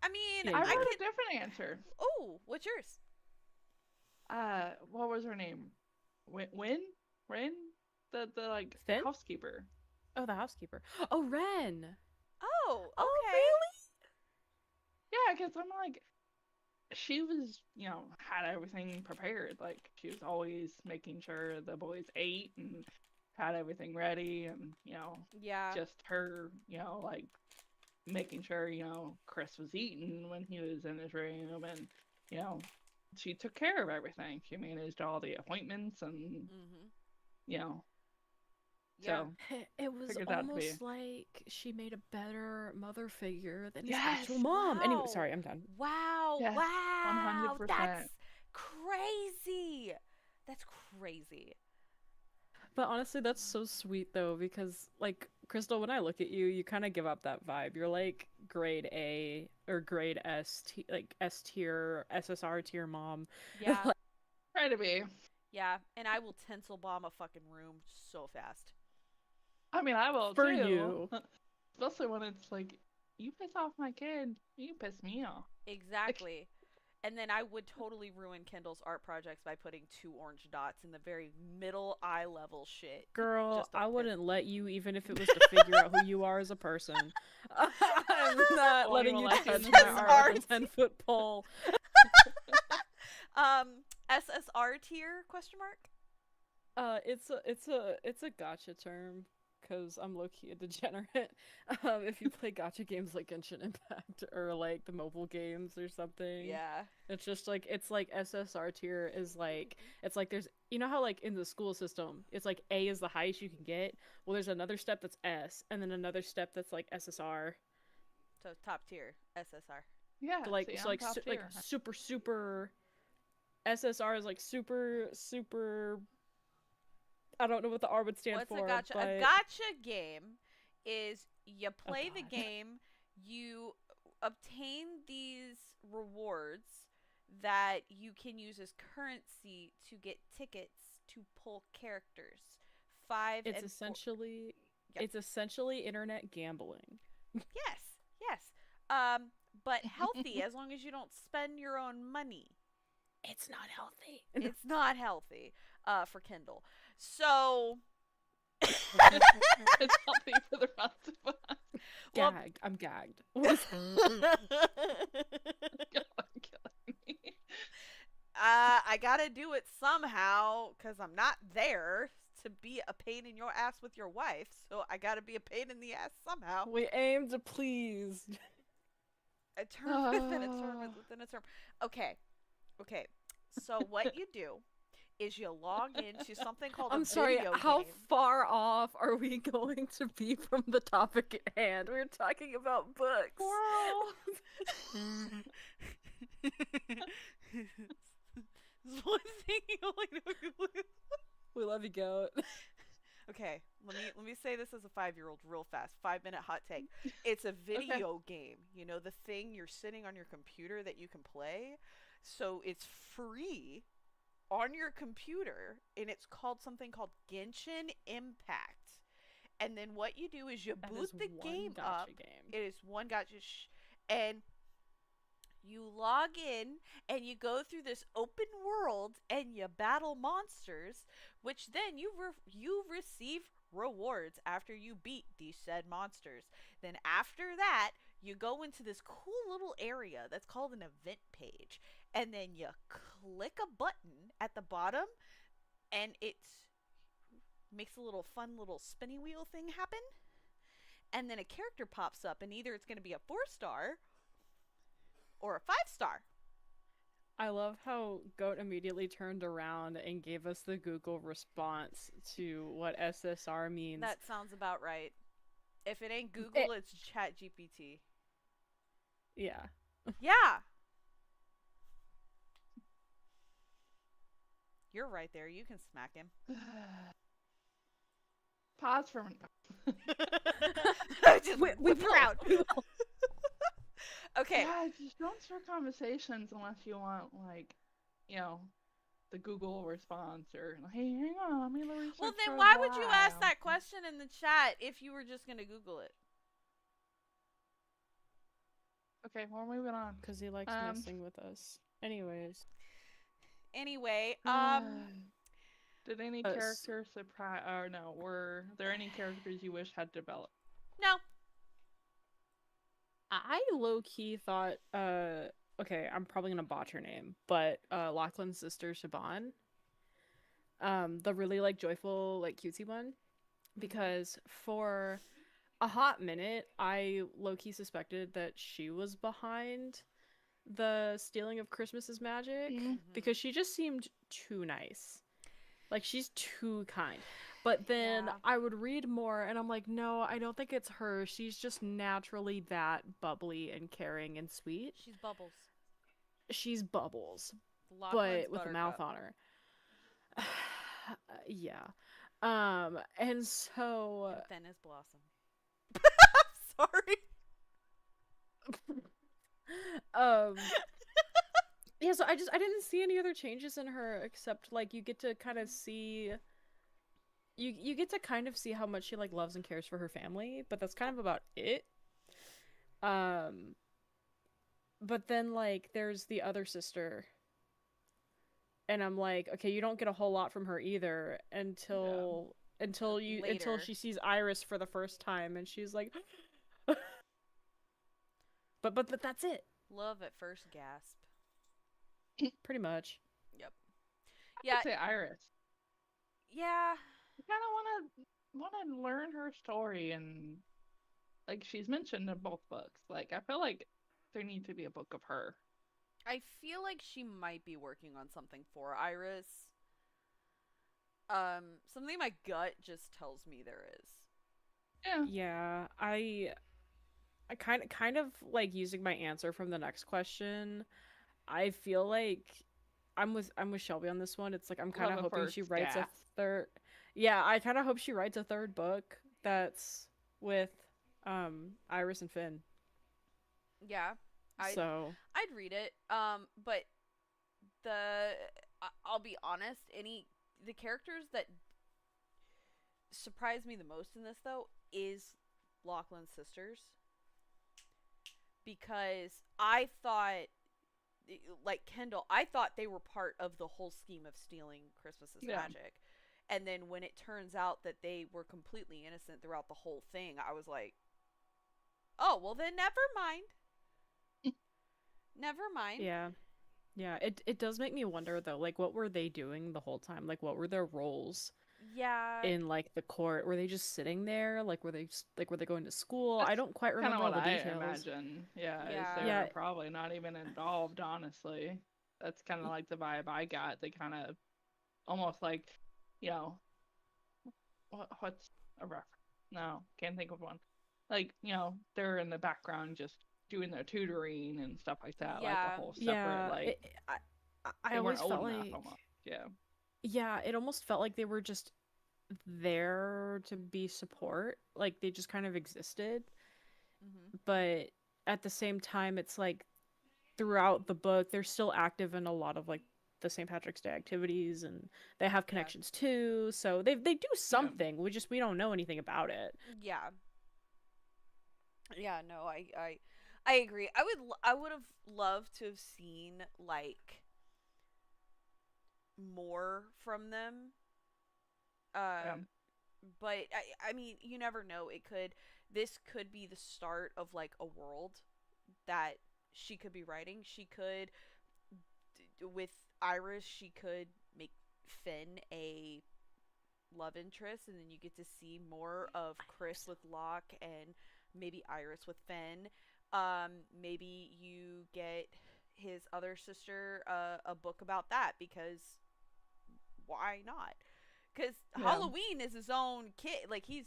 Speaker 3: mean,
Speaker 1: I wrote a different answer.
Speaker 3: Oh, what's yours?
Speaker 1: What was her name? Rin? The like
Speaker 2: Finn?
Speaker 1: housekeeper.
Speaker 2: Oh, the housekeeper. Oh, Ren.
Speaker 3: Oh, okay.
Speaker 2: Oh, really?
Speaker 1: Yeah, because I'm like, she was, had everything prepared. Like, she was always making sure the boys ate and had everything ready, and just her, like, making sure Chris was eating when he was in his room, and she took care of everything. She managed all the appointments, and
Speaker 3: Yeah.
Speaker 1: So
Speaker 2: It was
Speaker 1: figured that'd be-
Speaker 2: almost like she made a better mother figure than his
Speaker 1: Yes!
Speaker 2: actual mom. Anyway,
Speaker 3: Wow.
Speaker 2: sorry, I'm done.
Speaker 3: Wow.
Speaker 1: Yes,
Speaker 3: Wow.
Speaker 1: 100%.
Speaker 3: That's crazy. That's crazy.
Speaker 2: But honestly, that's so sweet though, because like Crystal, when I look at you, you kind of give up that vibe. You're like grade A or grade like S tier, SSR tier mom.
Speaker 3: Yeah.
Speaker 1: Try to be.
Speaker 3: Yeah. And I will tinsel bomb a fucking room so fast.
Speaker 1: I mean, I will
Speaker 2: For
Speaker 1: too.
Speaker 2: you.
Speaker 1: Especially when it's like, you piss off my kid, you piss me off.
Speaker 3: Exactly. And then I would totally ruin Kendall's art projects by putting 2 orange dots in the very middle eye level shit.
Speaker 2: Girl,
Speaker 3: Just a
Speaker 2: I
Speaker 3: piss.
Speaker 2: wouldn't let you, even if it was to figure out who you are as a person. I'm not
Speaker 1: Well,
Speaker 2: letting
Speaker 1: you
Speaker 2: you
Speaker 1: will let
Speaker 2: touch
Speaker 1: him
Speaker 2: my
Speaker 1: know.
Speaker 2: art with a 10-foot pole.
Speaker 3: SSR tier question mark?
Speaker 2: It's a gotcha term, because I'm low-key a degenerate. If you play gotcha games like Genshin Impact or like the mobile games or something.
Speaker 3: Yeah.
Speaker 2: It's just like, it's like SSR tier is like, it's like there's, you know how like in the school system, it's like A is the highest you can get. Well, there's another step that's S, and then another step that's like SSR.
Speaker 3: So top tier SSR.
Speaker 1: Yeah,
Speaker 2: So like,
Speaker 1: see,
Speaker 2: so
Speaker 1: I'm
Speaker 2: like,
Speaker 1: top
Speaker 2: like
Speaker 1: tier.
Speaker 2: super. SSR is like super. I don't know what the R would stand
Speaker 3: What's
Speaker 2: for.
Speaker 3: a gotcha?
Speaker 2: But...
Speaker 3: A gotcha game is you play the
Speaker 2: God.
Speaker 3: game, you obtain these rewards that you can use as currency to get tickets to pull characters.
Speaker 2: It's essentially internet gambling.
Speaker 3: Yes. But healthy as long as you don't spend your own money.
Speaker 2: It's not healthy.
Speaker 3: It's not healthy for Kindle. So
Speaker 1: It's healthy for the rest of us.
Speaker 3: Well-
Speaker 2: Gagged. I'm gagged.
Speaker 1: You're killing me.
Speaker 3: I gotta do it somehow because I'm not there to be a pain in your ass with your wife. So I gotta be a pain in the ass somehow.
Speaker 2: We aim to please.
Speaker 3: A term within a term within a term. Okay. So what you do is you log into something called
Speaker 2: I'm
Speaker 3: a
Speaker 2: sorry,
Speaker 3: video
Speaker 2: how
Speaker 3: game.
Speaker 2: far off are we going to be from the topic at hand? We're talking about books.
Speaker 3: This one thing you only know.
Speaker 2: We love you, goat.
Speaker 3: Okay, let me say this as a 5-year-old real fast. 5-minute hot take. It's a video game. You know, the thing you're sitting on your computer that you can play. So it's free on your computer, and it's called something called Genshin Impact. And then what you do is you boot the game up. It is one gotcha, and you log in and you go through this open world and you battle monsters, which then you receive rewards after you beat these said monsters. Then after that, you go into this cool little area that's called an event page, and then you click a button at the bottom, and it makes a little fun little spinny wheel thing happen, and then a character pops up, and either it's going to be a 4-star or a 5-star.
Speaker 2: I love how Goat immediately turned around and gave us the Google response to what SSR means.
Speaker 3: That sounds about right. If it ain't Google, it's ChatGPT.
Speaker 2: Yeah.
Speaker 3: Yeah. You're right there. You can smack him.
Speaker 1: Pause for a minute.
Speaker 3: Just
Speaker 2: We
Speaker 3: whip around. Okay.
Speaker 1: Yeah, just don't start conversations unless you want, like, you know, the Google response or, hey, hang on, let me research.
Speaker 3: Well, then
Speaker 1: for a
Speaker 3: why would you ask
Speaker 1: while.
Speaker 3: that question in the chat if you were just going to Google it?
Speaker 1: Okay, we're moving on.
Speaker 2: Because he likes messing with us. Anyways.
Speaker 3: Anyway,
Speaker 1: Did any characters surprise? Or no, were there any characters you wish had developed?
Speaker 3: no.
Speaker 2: I low-key thought, okay, I'm probably gonna botch her name, but Lachlan's sister, Siobhan. The really, like, joyful, like, cutesy one. Because for a hot minute, I low-key suspected that she was behind the stealing of Christmas's magic.
Speaker 1: Mhm.
Speaker 2: Because she just seemed too nice. Like, she's too kind. But then
Speaker 3: Yeah.
Speaker 2: I would read more, and I'm like, no, I don't think it's her. She's just naturally that bubbly and caring and sweet.
Speaker 3: She's Bubbles.
Speaker 2: She's Bubbles,
Speaker 3: Lachlan's
Speaker 2: but with a mouth
Speaker 3: Buttercup.
Speaker 2: on her. Yeah. And so
Speaker 3: And Fen is Blossom. Sorry.
Speaker 2: um yeah, so I didn't see any other changes in her except like you get to kind of see you get to kind of see how much she like loves and cares for her family, but that's kind of about it. Um but then like there's the other sister, and I'm like, okay, you don't get a whole lot from her either until
Speaker 3: Later.
Speaker 2: she sees Iris for the first time, and she's like but that's it.
Speaker 3: Love at first gasp.
Speaker 2: Pretty much.
Speaker 3: Yep.
Speaker 1: I'd
Speaker 3: Yeah.
Speaker 1: say Iris.
Speaker 3: Yeah.
Speaker 1: I kind of want to learn her story, and like she's mentioned in both books. Like I feel like there needs to be a book of her.
Speaker 3: I feel like she might be working on something for Iris. Something my gut just tells me there is.
Speaker 1: Yeah.
Speaker 2: Yeah, I kind of like using my answer from the next question. I feel like I'm with Shelby on this one. It's like I'm kind of
Speaker 1: Love at
Speaker 2: hoping she
Speaker 1: first
Speaker 2: writes a
Speaker 1: gasp.
Speaker 2: third. Yeah, I kind of hope she writes a third book that's with Iris and Finn.
Speaker 3: Yeah. I'd read it. But I'll be honest, the characters that surprised me the most in this though is Lachlan's sisters, because I thought, like Kendall, I thought they were part of the whole scheme of stealing Christmas's magic. And then when it turns out that they were completely innocent throughout the whole thing, I was like, oh, well then never mind. Never mind.
Speaker 2: Yeah. Yeah, it does make me wonder though, like what were they doing the whole time? Like what were their roles
Speaker 3: Yeah.
Speaker 2: in like the court? Were they just sitting there? Like were they going to school?
Speaker 1: That's
Speaker 2: I don't quite
Speaker 1: kind of
Speaker 2: remember all
Speaker 1: what
Speaker 2: the
Speaker 1: I
Speaker 2: details.
Speaker 1: imagine. Yeah, is
Speaker 3: Yeah.
Speaker 1: they
Speaker 2: Yeah.
Speaker 1: were probably not even involved, honestly. That's kind of like the vibe I got. They kind of almost like, you know, what's a reference? No, can't think of one. Like, they're in the background just doing their tutoring and stuff like that. Like a
Speaker 3: Yeah.
Speaker 1: whole separate,
Speaker 2: Yeah,
Speaker 1: like,
Speaker 2: I
Speaker 1: they weren't
Speaker 2: always
Speaker 1: old
Speaker 2: felt
Speaker 1: enough
Speaker 2: like
Speaker 1: almost. Yeah.
Speaker 2: yeah, it almost felt like they were just there to be support. Like they just kind of existed.
Speaker 3: Mm-hmm.
Speaker 2: But at the same time, it's like throughout the book, they're still active in a lot of like the St. Patrick's Day activities, and they have connections too. So they do something. We don't know anything about it.
Speaker 3: Yeah. Yeah, no, I agree. I would have loved to have seen like more from them. But I mean, you never know. This could be the start of like a world that she could be writing. She could, with Iris, she could make Finn a love interest, and then you get to see more of Chris with Locke and maybe Iris with Finn. Maybe you get his other sister a book about that, because why not? Because Halloween is his own kid. Like he's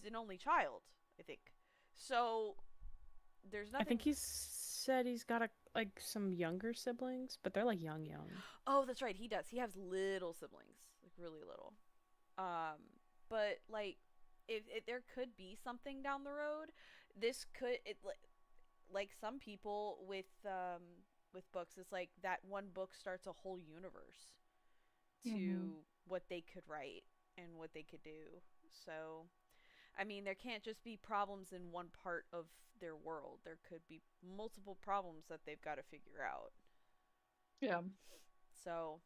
Speaker 3: an only child, I think. So there's nothing.
Speaker 2: I think he said he's got like some younger siblings, but they're like young.
Speaker 3: Oh, that's right. He does. He has little siblings, like really little. But like, if there could be something down the road, this could like some people with books. It's like that one book starts a whole universe to what they could write and what they could do. So, I mean, there can't just be problems in one part of their world. There could be multiple problems that they've got to figure out.
Speaker 1: Yeah.
Speaker 3: So,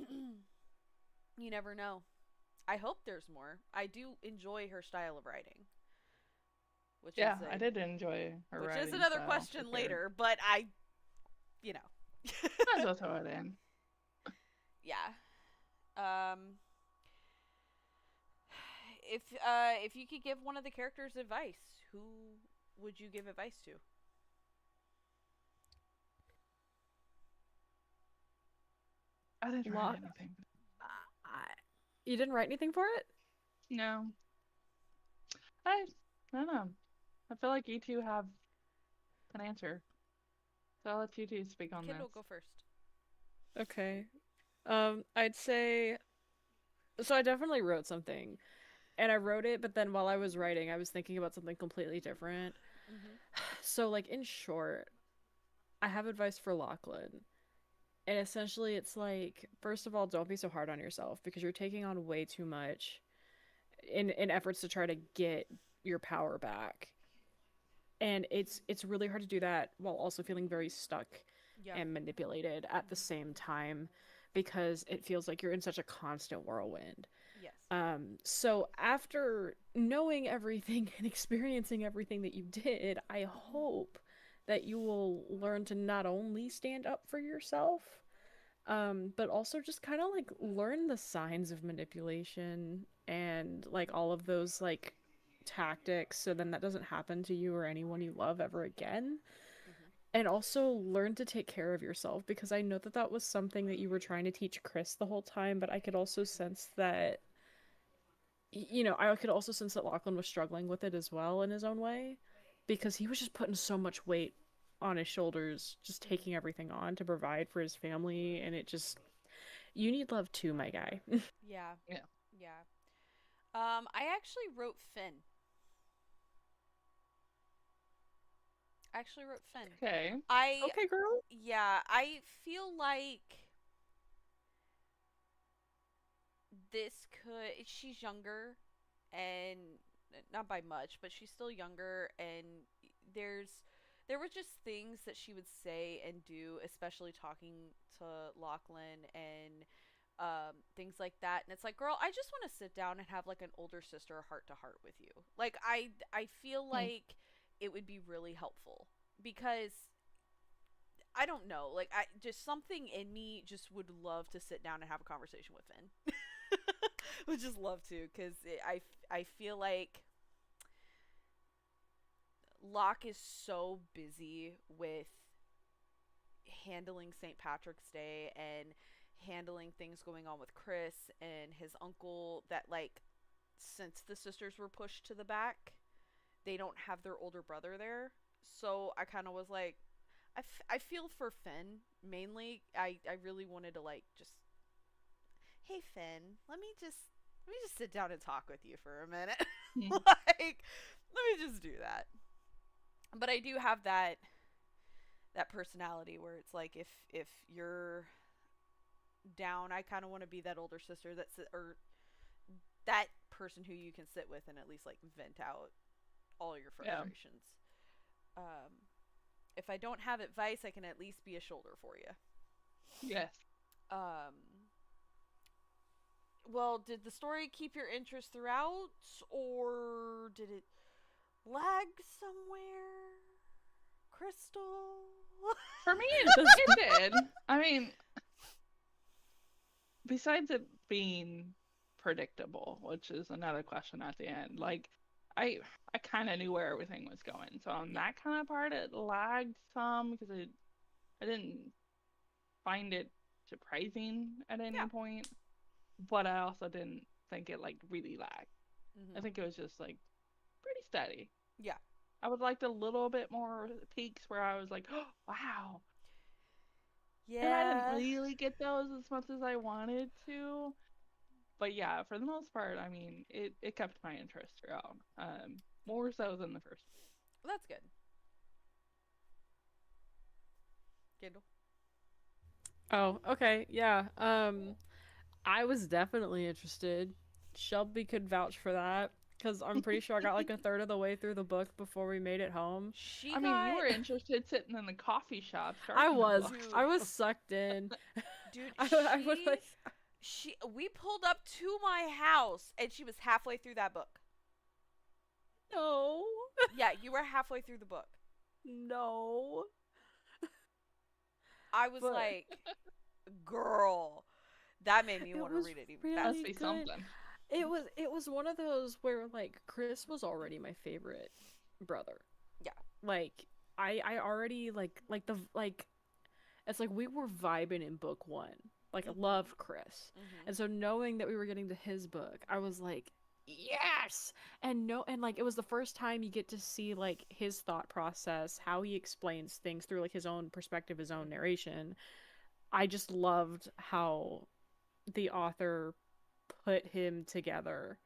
Speaker 3: you never know. I hope there's more. I do enjoy her style of writing.
Speaker 1: I did enjoy her writing.
Speaker 3: Which is another question later, but I.
Speaker 1: Might as well throw it in.
Speaker 3: Yeah. If you could give one of the characters advice, who would you give advice to?
Speaker 1: I didn't write anything.
Speaker 2: You didn't write anything for it?
Speaker 1: No. I, I don't know. I feel like you two have an answer. So I'll let you two speak on
Speaker 3: Kindle,
Speaker 1: this.
Speaker 3: go first.
Speaker 2: Okay. I'd say so I definitely wrote something. And I wrote it, but then while I was writing, I was thinking about something completely different.
Speaker 3: Mm-hmm.
Speaker 2: So like in short, I have advice for Lachlan. And essentially it's like, first of all, don't be so hard on yourself because you're taking on way too much in efforts to try to get your power back. And it's really hard to do that while also feeling very stuck
Speaker 3: Yeah.
Speaker 2: and manipulated at the same time because it feels like you're in such a constant whirlwind.
Speaker 3: Yes.
Speaker 2: So after knowing everything and experiencing everything that you did, I hope that you will learn to not only stand up for yourself, but also just kind of like learn the signs of manipulation and like all of those like tactics so then that doesn't happen to you or anyone you love ever again.
Speaker 3: Mm-hmm.
Speaker 2: And also learn to take care of yourself because I know that that was something that you were trying to teach Chris the whole time, but I could also sense that I could also sense that Lachlan was struggling with it as well in his own way because he was just putting so much weight on his shoulders, just
Speaker 3: Mm-hmm.
Speaker 2: taking everything on to provide for his family. And it just, you need love too, my guy.
Speaker 3: Yeah.
Speaker 1: Yeah.
Speaker 3: Yeah. I actually wrote Finn. I actually wrote Finn.
Speaker 1: Okay.
Speaker 3: I
Speaker 2: Okay, girl.
Speaker 3: Yeah, I feel like this could she's younger and not by much, but she's still younger and there were just things that she would say and do, especially talking to Lachlan and things like that. And it's like, girl, I just want to sit down and have like an older sister heart to heart with you. Like I feel
Speaker 1: Hmm.
Speaker 3: like it would be really helpful because I don't know, like I just something in me just would love to sit down and have a conversation with Finn. Would just love to because I feel like Locke is so busy with handling St. Patrick's Day and handling things going on with Chris and his uncle that like since the sisters were pushed to the back, they don't have their older brother there. So I kind of was like, I feel for Finn mainly. I really wanted to like just, hey Finn, let me just sit down and talk with you for a minute.
Speaker 1: Hmm.
Speaker 3: Like, let me just do that. But I do have that personality where it's like if you're down, I kind of want to be that older sister or that person who you can sit with and at least like vent out all your
Speaker 1: Yeah.
Speaker 3: frustrations. Um, if I don't have advice, I can at least be a shoulder for you.
Speaker 1: Yes.
Speaker 3: Um, well, did the story keep your interest throughout, or did it lag somewhere? Crystal?
Speaker 1: For me, it did. I mean, besides it being predictable, which is another question at the end, like I kind of knew where everything was going. So on
Speaker 3: Yeah.
Speaker 1: that kind of part, it lagged some because I didn't find it surprising at
Speaker 3: Yeah.
Speaker 1: any point, but I also didn't think it like really lagged. I
Speaker 3: Mm-hmm.
Speaker 1: think it was just like pretty steady.
Speaker 3: Yeah.
Speaker 1: I would liked a little bit more peaks where I was like, oh, wow. And I didn't
Speaker 3: Yeah.
Speaker 1: really get those as much as I wanted to. But yeah, for the most part, I mean, it kept my interest throughout. More so than the first.
Speaker 3: Well, that's good. Kindle.
Speaker 2: Oh, okay. Yeah. I was definitely interested. Shelby could vouch for that because I'm pretty sure I got like a third of the way through the book before we made it home.
Speaker 3: She
Speaker 1: I mean, you
Speaker 3: got.
Speaker 1: were interested sitting in the coffee shop
Speaker 2: I
Speaker 1: starting the
Speaker 2: was.
Speaker 1: book.
Speaker 2: I
Speaker 3: Dude.
Speaker 2: was sucked in.
Speaker 3: Dude,
Speaker 2: I was like,
Speaker 3: we pulled up to my house and she was halfway through that book.
Speaker 2: no.
Speaker 3: Yeah, you were halfway through the book.
Speaker 2: No.
Speaker 3: I was
Speaker 2: But
Speaker 3: like, girl, that made me
Speaker 2: it
Speaker 3: want to
Speaker 2: was
Speaker 3: read it even
Speaker 1: Must
Speaker 2: really
Speaker 1: be
Speaker 3: faster.
Speaker 2: good.
Speaker 1: something.
Speaker 2: It was one of those where like Chris was already my favorite brother.
Speaker 3: Yeah.
Speaker 2: Like I already like it's like we were vibing in book 1. Like I
Speaker 3: Mhm.
Speaker 2: loved Chris.
Speaker 3: Mhm.
Speaker 2: And so knowing that we were getting to his book, I was like yes. And no, and like it was the first time you get to see like his thought process, how he explains things through like his own perspective, his own narration. I just loved how the author put him together.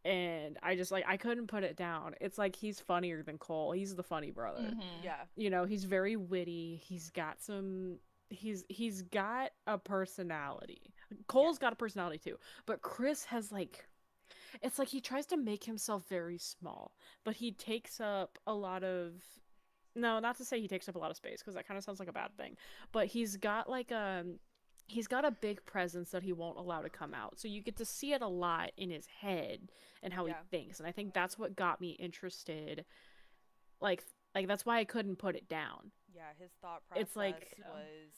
Speaker 2: And I just like I couldn't put it down. It's like he's funnier than Cole. He's the funny brother.
Speaker 3: Yeah.
Speaker 2: You know, he's very witty. He's got a personality. Cole's got a personality too. But Chris has like it's like he tries to make himself very small, but he takes up a lot of no, not to say he takes up a lot of space because that kind of sounds like a bad thing. But he's got a big presence that he won't allow to come out. So you get to see it a lot in his head and how he thinks. And I think that's what got me interested. Like that's why I couldn't put it down.
Speaker 3: Yeah, his thought process
Speaker 2: It's like
Speaker 3: was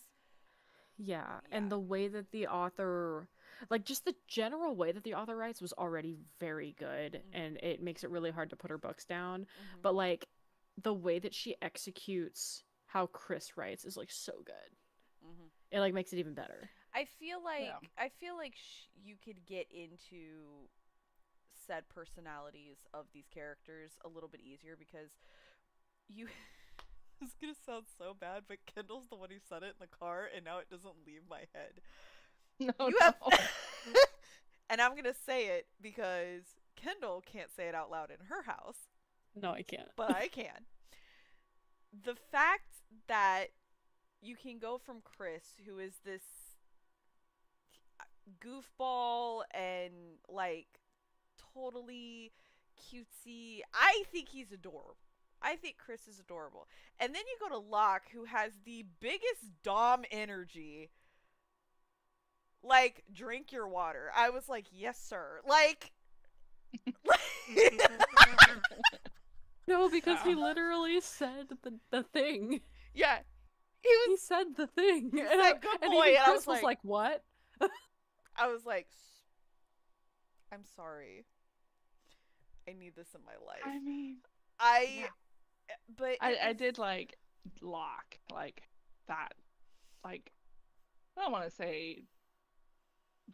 Speaker 2: and the way that the author like just the general way that the author writes was already very good and it makes it really hard to put her books down. But like the way that she executes how Chris writes is like so good. It like makes it even better.
Speaker 3: I feel like you could get into said personalities of these characters a little bit easier because you this is gonna sound so bad, but Kendall's the one who said it in the car and now it doesn't leave my head.
Speaker 1: No,
Speaker 3: You have and I'm gonna say it because Kendall can't say it out loud in her house.
Speaker 2: No, I can't.
Speaker 3: But I can. The fact that you can go from Chris, who is this goofball and like totally cutesy. I think he's adorable. I think Chris is adorable. And then you go to Locke, who has the biggest Dom energy. Like, drink your water. I was like, yes, sir. Like
Speaker 2: No, because he literally said the thing.
Speaker 3: yeah.
Speaker 2: He said the thing.
Speaker 3: He
Speaker 2: And,
Speaker 3: said, "Good
Speaker 2: and
Speaker 3: boy,"
Speaker 2: even
Speaker 3: and I
Speaker 2: Chris
Speaker 3: was
Speaker 2: was like, what?
Speaker 3: I was like, I'm sorry. I need this in my life.
Speaker 1: I mean,
Speaker 3: but
Speaker 1: I did like Locke, like that, like I don't want to say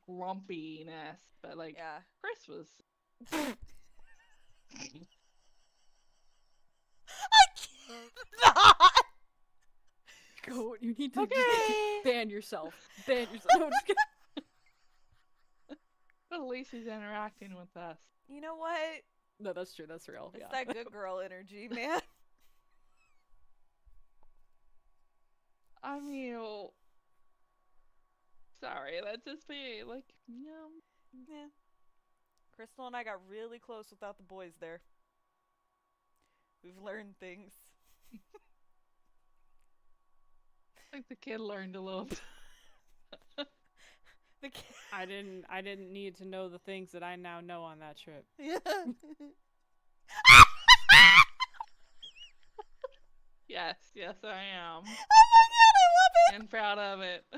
Speaker 1: grumpiness, but like Chris was.
Speaker 3: I cannot.
Speaker 2: Go. You need to
Speaker 3: Okay.
Speaker 2: just ban yourself. Ban yourself. No, just kidding.
Speaker 1: But at least he's interacting with us.
Speaker 3: You know what?
Speaker 2: No, that's true. That's real.
Speaker 3: It's
Speaker 2: Yeah.
Speaker 3: that good girl energy, man.
Speaker 1: I mean, sorry, that's just me. Like,
Speaker 3: Yeah. Crystal and I got really close without the boys there. We've learned things.
Speaker 1: like the kid learned a little bit.
Speaker 2: I didn't need to know the things that I now know on that trip.
Speaker 3: Yeah.
Speaker 1: Yes, I am.
Speaker 3: Oh my god, I love it!
Speaker 1: And proud of it.
Speaker 3: I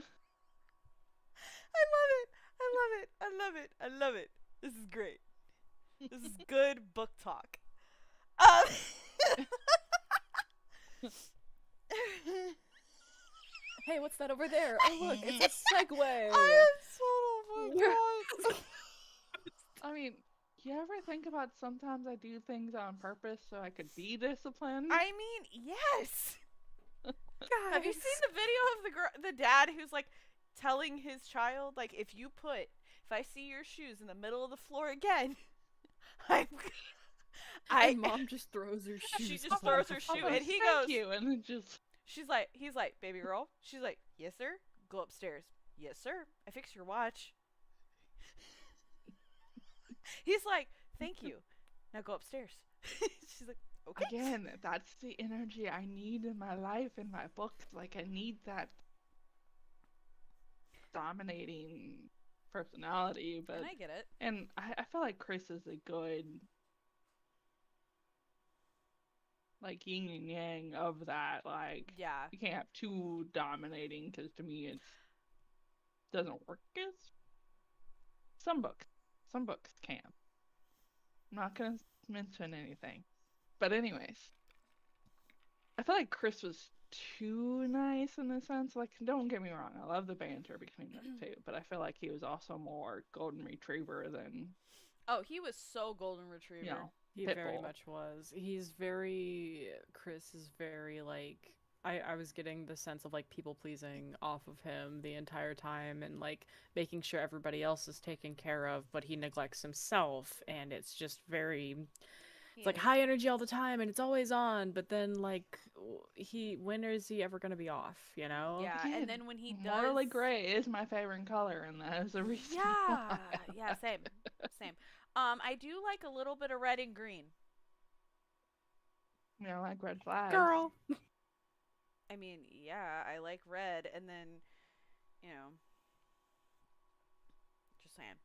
Speaker 3: love it! I love it! I love it! I love it! This is great. This is good book talk.
Speaker 2: Hey, what's that over there? Oh, look, it's a segue.
Speaker 3: I am so, oh my god.
Speaker 1: I mean, you ever think about sometimes I do things on purpose so I could be disciplined?
Speaker 3: I mean, yes.
Speaker 2: Guys.
Speaker 3: Have you seen the video of the dad who's like telling his child, like, if I see your shoes in the middle of the floor again,
Speaker 2: And mom just throws her shoes.
Speaker 3: She just throws her shoe, and he goes,
Speaker 1: Thank you, and then just.
Speaker 3: he's like, baby girl. She's like, yes, sir. Go upstairs. Yes, sir. I fixed your watch. He's like, thank you. Now go upstairs. She's like, okay.
Speaker 1: Again, that's the energy I need in my life, in my books. Like, I need that dominating personality, but
Speaker 3: And I get it.
Speaker 1: and I feel like Chris is a good like yin and yang of that. Like,
Speaker 3: Yeah.
Speaker 1: you can't have too dominating because to me it doesn't work as some books can. I'm not gonna mention anything, but anyways, I feel like Chris was too nice in a sense. Like, don't get me wrong, I love the banter between them two, but I feel like he was also more golden retriever than
Speaker 3: Oh, he was so golden retriever.
Speaker 1: You know,
Speaker 2: He
Speaker 1: pit
Speaker 2: very
Speaker 1: bull.
Speaker 2: much was. Chris is very, like, I was getting the sense of, like, people pleasing off of him the entire time and, like, making sure everybody else is taken care of, but he neglects himself, and it's just very, it's like high energy all the time, and it's always on, but then, like, when is he ever gonna be off, you know?
Speaker 3: Yeah,
Speaker 1: Yeah,
Speaker 3: and then when he does...
Speaker 1: Morally gray is my favorite color, and that is a reason
Speaker 3: Yeah,
Speaker 1: why.
Speaker 3: yeah, same. I do like a little bit of red and green.
Speaker 1: You know, like red flags.
Speaker 2: Girl!
Speaker 3: I mean, yeah, I like red, and then, you know, just saying.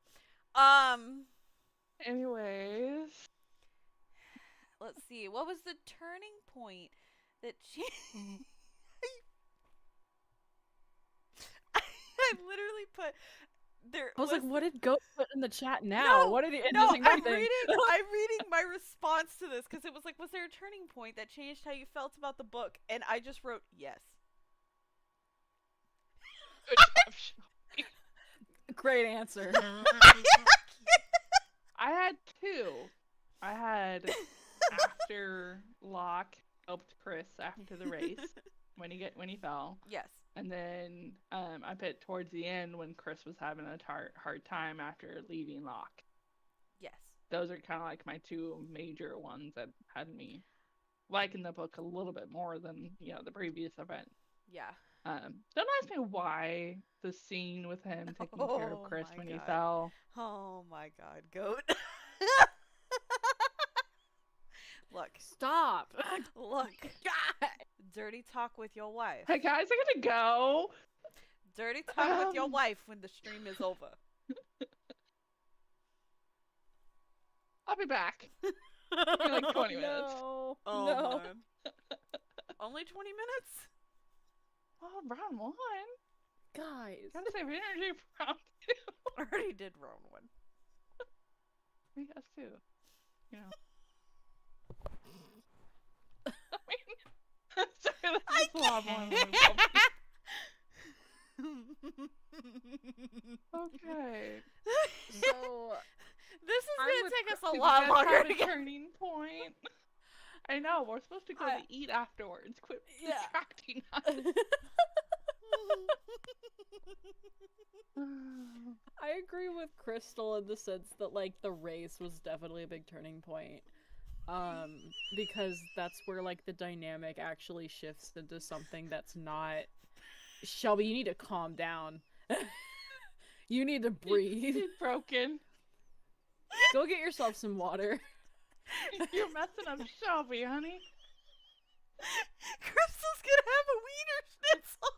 Speaker 1: Anyways.
Speaker 3: Let's see. What was the turning point that she... I literally put...
Speaker 2: I was like, what did Goat put in the chat now?
Speaker 3: No,
Speaker 2: What did he...
Speaker 3: No,
Speaker 2: nothing.
Speaker 3: I'm reading my response to this, because it was like, was there a turning point that changed how you felt about the book? And I just wrote, yes.
Speaker 1: Good job, Shelby.
Speaker 2: Great answer.
Speaker 1: I had two. I had after Locke helped Chris after the race when he fell.
Speaker 3: Yes.
Speaker 1: And then I put towards the end when Chris was having a hard time after leaving Locke.
Speaker 3: Yes.
Speaker 1: Those are kind of like my two major ones that had me liking the book a little bit more than, you know, the previous event.
Speaker 3: Yeah.
Speaker 1: Don't ask me why the scene with him taking care of Chris when he fell.
Speaker 3: Oh my god, Goat. Look.
Speaker 2: Stop.
Speaker 3: Look.
Speaker 2: God.
Speaker 3: Dirty talk with your wife.
Speaker 1: Hey guys, I gotta go.
Speaker 3: Dirty talk with your wife when the stream is over.
Speaker 1: I'll be back. In like 20 minutes.
Speaker 2: No.
Speaker 3: Oh,
Speaker 2: no.
Speaker 3: man. Only 20 minutes?
Speaker 1: Oh, round one.
Speaker 2: Guys.
Speaker 1: Gotta save energy for round two.
Speaker 3: I already did round one.
Speaker 1: We got two. You know. I mean, sorry, that's a lot more than Okay.
Speaker 2: So
Speaker 3: this is
Speaker 2: I'm
Speaker 3: gonna
Speaker 2: with
Speaker 3: take us
Speaker 1: Did
Speaker 3: a
Speaker 1: you
Speaker 3: lot
Speaker 1: guys
Speaker 3: longer
Speaker 1: have
Speaker 3: to
Speaker 1: a
Speaker 3: get.
Speaker 1: turning point. I know, we're supposed to go to eat afterwards. Quit distracting us.
Speaker 2: I agree with Crystal in the sense that, like, the race was definitely a big turning point. Because that's where, like, the dynamic actually shifts into something that's not... Shelby, you need to calm down. You need to breathe.
Speaker 1: He's broken.
Speaker 2: Go get yourself some water.
Speaker 1: You're messing up Shelby, honey.
Speaker 3: Crystal's gonna have a wiener schnitzel.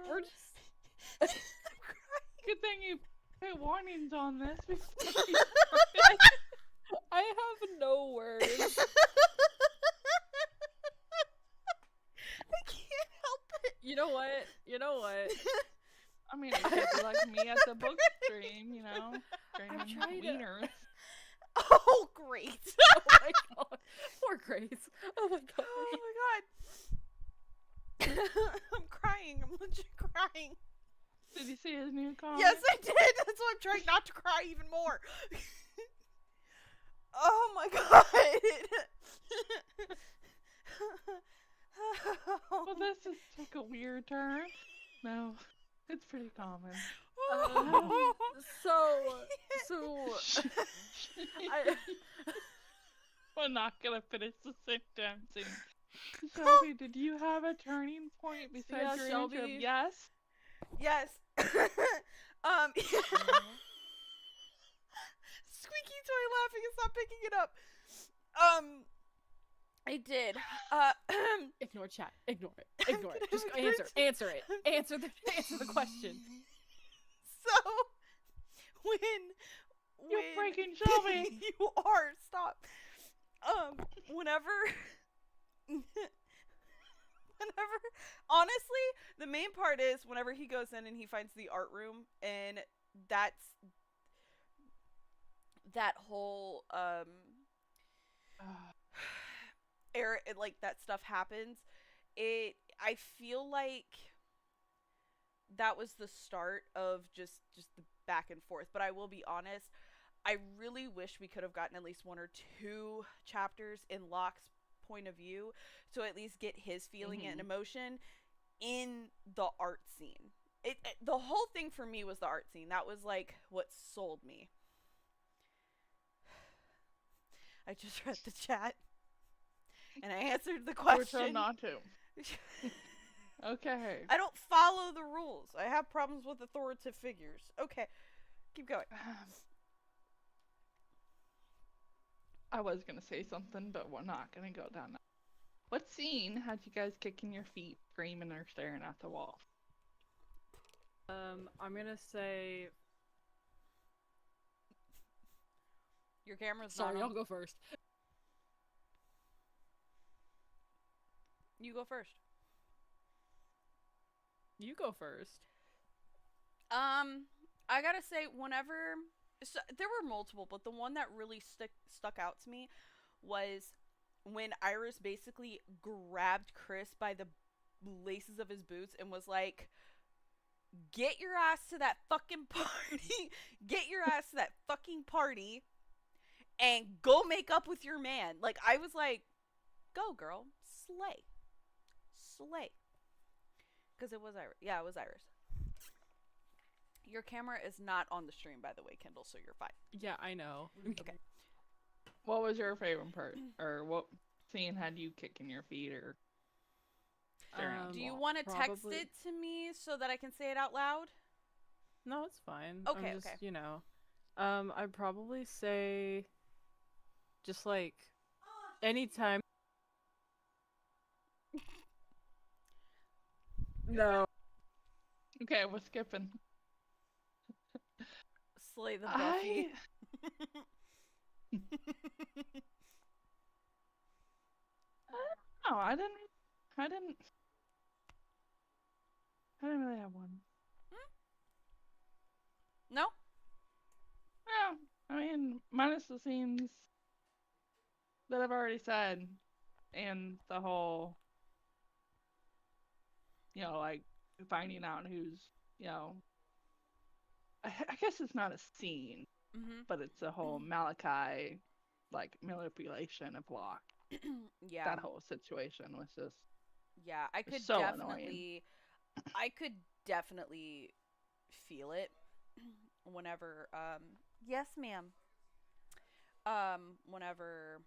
Speaker 2: We're just
Speaker 1: Good thing you put warnings on this before you
Speaker 2: I have no words.
Speaker 3: I can't help it.
Speaker 2: You know what?
Speaker 1: I mean, it could be like me at the book stream, you know, drinking
Speaker 2: trying to-
Speaker 1: wieners.
Speaker 3: Oh, great.
Speaker 2: Oh my god. Poor Grace. Oh my god.
Speaker 3: Oh my god. I'm crying. I'm legit crying.
Speaker 1: Did you see his new comment?
Speaker 3: Yes, I did. That's why I'm trying not to cry even more. Oh my god.
Speaker 1: Well, this just took a weird turn. No, it's pretty common. We're not gonna finish the sentence. Shelby, did you have a turning point besides your answer of yes?
Speaker 3: Yes. Squeaky toy laughing and stop picking it up. I did.
Speaker 2: Ignore chat. Ignore it. Ignore it. Just answer it. Answer the question.
Speaker 3: So when
Speaker 1: You're breaking Shelby.
Speaker 3: You are. Stop. Whenever honestly, the main part is whenever he goes in and he finds the art room, and that's that whole like that stuff happens, I feel like that was the start of just the back and forth. But I will be honest, I really wish we could have gotten at least 1 or 2 chapters in Locke's point of view to at least get his feeling and emotion in the art scene. The whole thing for me was the art scene. That was like what sold me. I just read the chat and I answered the question.
Speaker 1: We're told not to. Okay.
Speaker 3: I don't follow the rules. I have problems with authoritative figures. Okay, keep going.
Speaker 1: I was gonna say something, but we're not gonna go down that. What scene had you guys kicking your feet, screaming, or staring at the wall?
Speaker 2: I'm gonna say.
Speaker 3: Your camera's
Speaker 2: Sorry,
Speaker 3: not on.
Speaker 2: I'll go first.
Speaker 3: You go first.
Speaker 2: You go first.
Speaker 3: I gotta say, whenever there were multiple, but the one that really stuck out to me was when Iris basically grabbed Chris by the laces of his boots and was like, "Get your ass to that fucking party! Get your ass to that fucking party, and go make up with your man." Like, I was like, "Go, girl, slay, slay." Because it was Iris. Yeah, it was Iris. Your camera is not on the stream, by the way, Kendall, so you're fine.
Speaker 2: Yeah, I know.
Speaker 3: Okay.
Speaker 1: What was your favorite part, or what scene had you kicking your feet or staring at the
Speaker 3: Do you
Speaker 1: wall?
Speaker 3: want to text
Speaker 2: Probably-
Speaker 3: it to me so that I can say it out loud?
Speaker 2: No, it's fine.
Speaker 3: Okay,
Speaker 2: I'm just,
Speaker 3: okay.
Speaker 2: You know, I'd probably say, just like, anytime. No.
Speaker 1: Okay, we're skipping.
Speaker 3: Slay the Buffy.
Speaker 1: No, I didn't really have one.
Speaker 3: No?
Speaker 1: Yeah, I mean, minus the scenes that I've already said, and the whole, like finding out who's, I guess it's not a scene, but it's a whole Malachi, like, manipulation of Locke.
Speaker 3: Yeah.
Speaker 1: That whole situation was just,
Speaker 3: Yeah, I could
Speaker 1: so
Speaker 3: definitely feel it whenever yes, ma'am. Whenever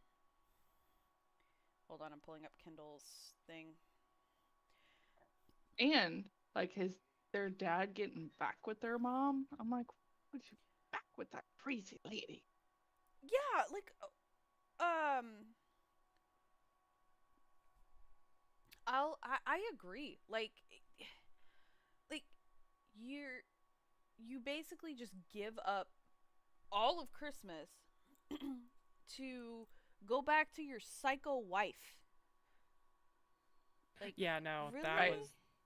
Speaker 3: hold on, I'm pulling up Kindle's thing.
Speaker 1: and like their dad getting back with their mom. I'm like, what you back with that crazy lady?
Speaker 3: Yeah, like I agree. Like you basically just give up all of Christmas to go back to your psycho wife. Like,
Speaker 2: Yeah, no,
Speaker 3: really?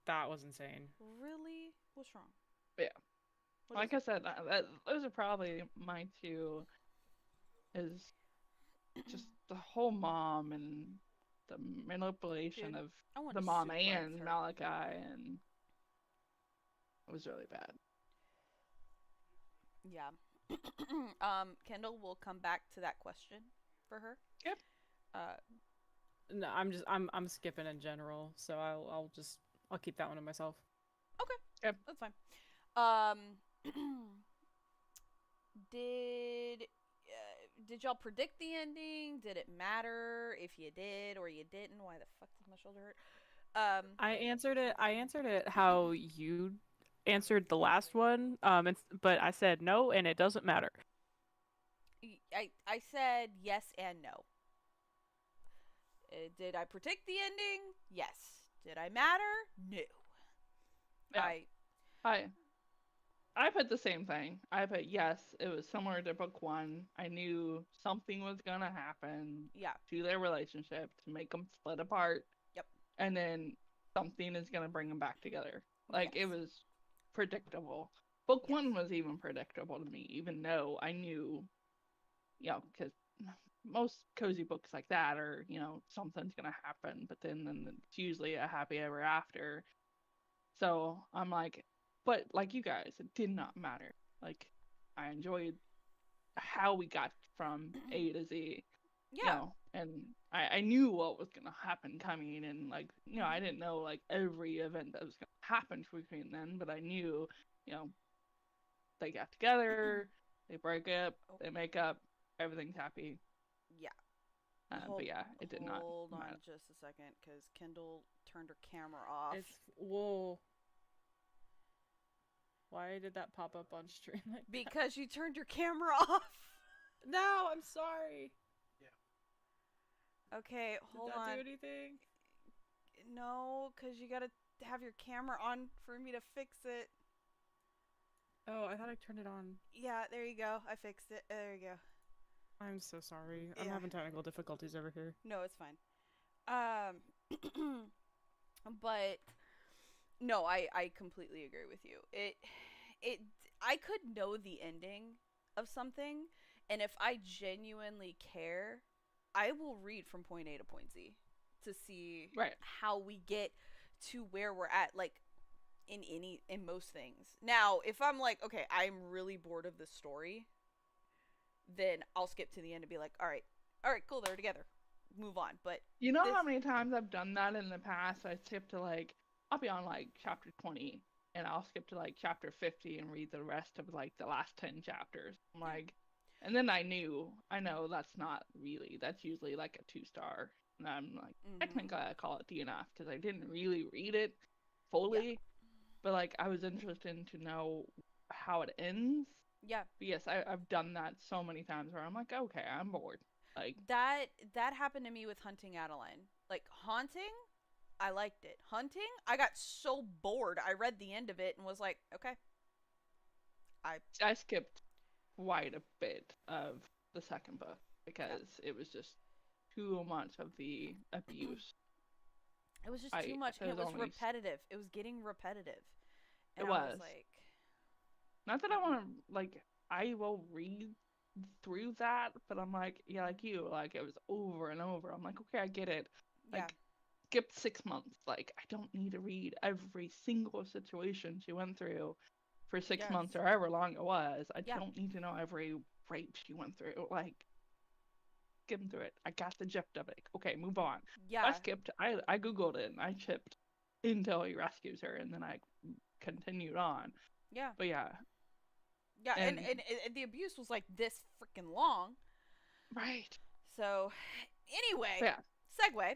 Speaker 2: that was insane.
Speaker 3: Really? What's wrong?
Speaker 1: Yeah.
Speaker 3: What
Speaker 1: Like
Speaker 3: is
Speaker 1: I said, those are probably my two. Is just the whole mom and the manipulation
Speaker 3: Dude, I
Speaker 1: of
Speaker 3: want
Speaker 1: the
Speaker 3: to
Speaker 1: mom
Speaker 3: suplex
Speaker 1: and
Speaker 3: her.
Speaker 1: Malachi, and it was really bad.
Speaker 3: Yeah. Kendall will come back to that question for her.
Speaker 1: Yep.
Speaker 2: No, I'm skipping in general, so I'll keep that one to myself.
Speaker 3: Okay.
Speaker 1: Yep.
Speaker 3: That's fine. Did y'all predict the ending? Did it matter if you did or you didn't? Why the fuck does my shoulder hurt?
Speaker 2: I answered it how you answered the last one, but I said no, and it doesn't matter.
Speaker 3: I said yes and no. Did I predict the ending? Yes. Did I matter? No.
Speaker 1: Yeah. I put the same thing. I put yes, it was similar to book one. I knew something was gonna happen
Speaker 3: Yeah.
Speaker 1: to their relationship to make them split apart.
Speaker 3: Yep.
Speaker 1: And then something is gonna bring them back together. Like,
Speaker 3: Yes.
Speaker 1: it was predictable. Book
Speaker 3: Yes.
Speaker 1: one was even predictable to me, even though I knew, because most cozy books like that are, something's gonna happen, but then it's usually a happy ever after. So I'm like, but like you guys, it did not matter. Like, I enjoyed how we got from A to Z,
Speaker 3: Yeah.
Speaker 1: and I knew what was gonna happen coming, and like, I didn't know like every event that was gonna happen between then, but I knew, you know, they got together, they break up,
Speaker 3: Oh,
Speaker 1: they make up, everything's happy.
Speaker 3: yeah.
Speaker 1: But yeah, it did not
Speaker 3: Hold on
Speaker 1: matter.
Speaker 3: just a second, because Kendall turned her camera off.
Speaker 2: Whoa. Why did that pop up on stream like that?
Speaker 3: Because you turned your camera off.
Speaker 2: No, I'm sorry.
Speaker 3: Okay, hold
Speaker 2: Did that
Speaker 3: on.
Speaker 2: do anything?
Speaker 3: No, because you gotta have your camera on for me to fix it.
Speaker 2: Oh, I thought I turned it on.
Speaker 3: Yeah, there you go. I fixed it. There you go.
Speaker 2: I'm so sorry. I'm
Speaker 3: Yeah.
Speaker 2: having technical difficulties over here.
Speaker 3: No, it's fine. But no, I completely agree with you. I could know the ending of something, and if I genuinely care, I will read from point A to point Z to see
Speaker 1: Right.
Speaker 3: how we get to where we're at, like in most things. Now, if I'm like, okay, I'm really bored of this story, then I'll skip to the end and be like, all right, cool, they're together, move on. But
Speaker 1: You know how many times I've done that in the past? I skip to like, I'll be on like chapter 20, and I'll skip to like chapter 50 and read the rest of like the last 10 chapters. I'm like, and then I know that's usually like a 2-star. And I'm like, technically I call it DNF because I didn't really read it fully, but like I was interested to know how it ends.
Speaker 3: Yeah.
Speaker 1: But yes, I've done that so many times where I'm like, okay, I'm bored. Like
Speaker 3: that happened to me with Hunting Adeline. Like Haunting, I liked it. Hunting, I got so bored. I read the end of it and was like, okay.
Speaker 1: I skipped quite a bit of the second book because it was just too much of the abuse.
Speaker 3: It was just too much, and it was repetitive. It was getting repetitive. And I was like,
Speaker 1: not that I want to, like, I will read through that, but I'm like, yeah, like you, like, it was over and over. I'm like, okay, I get it. Like, skip 6 months. Like, I don't need to read every single situation she went through for 6 months or however long it was. I don't need to know every rape she went through. Like, skim through it. I got the gist of it. Okay, move on.
Speaker 3: Yeah.
Speaker 1: I skipped. I Googled it and I chipped until he rescues her, and then I continued on.
Speaker 3: Yeah.
Speaker 1: But yeah.
Speaker 3: Yeah, and the abuse was like this freaking long.
Speaker 1: Right.
Speaker 3: So, anyway,
Speaker 1: yeah.
Speaker 3: Segue.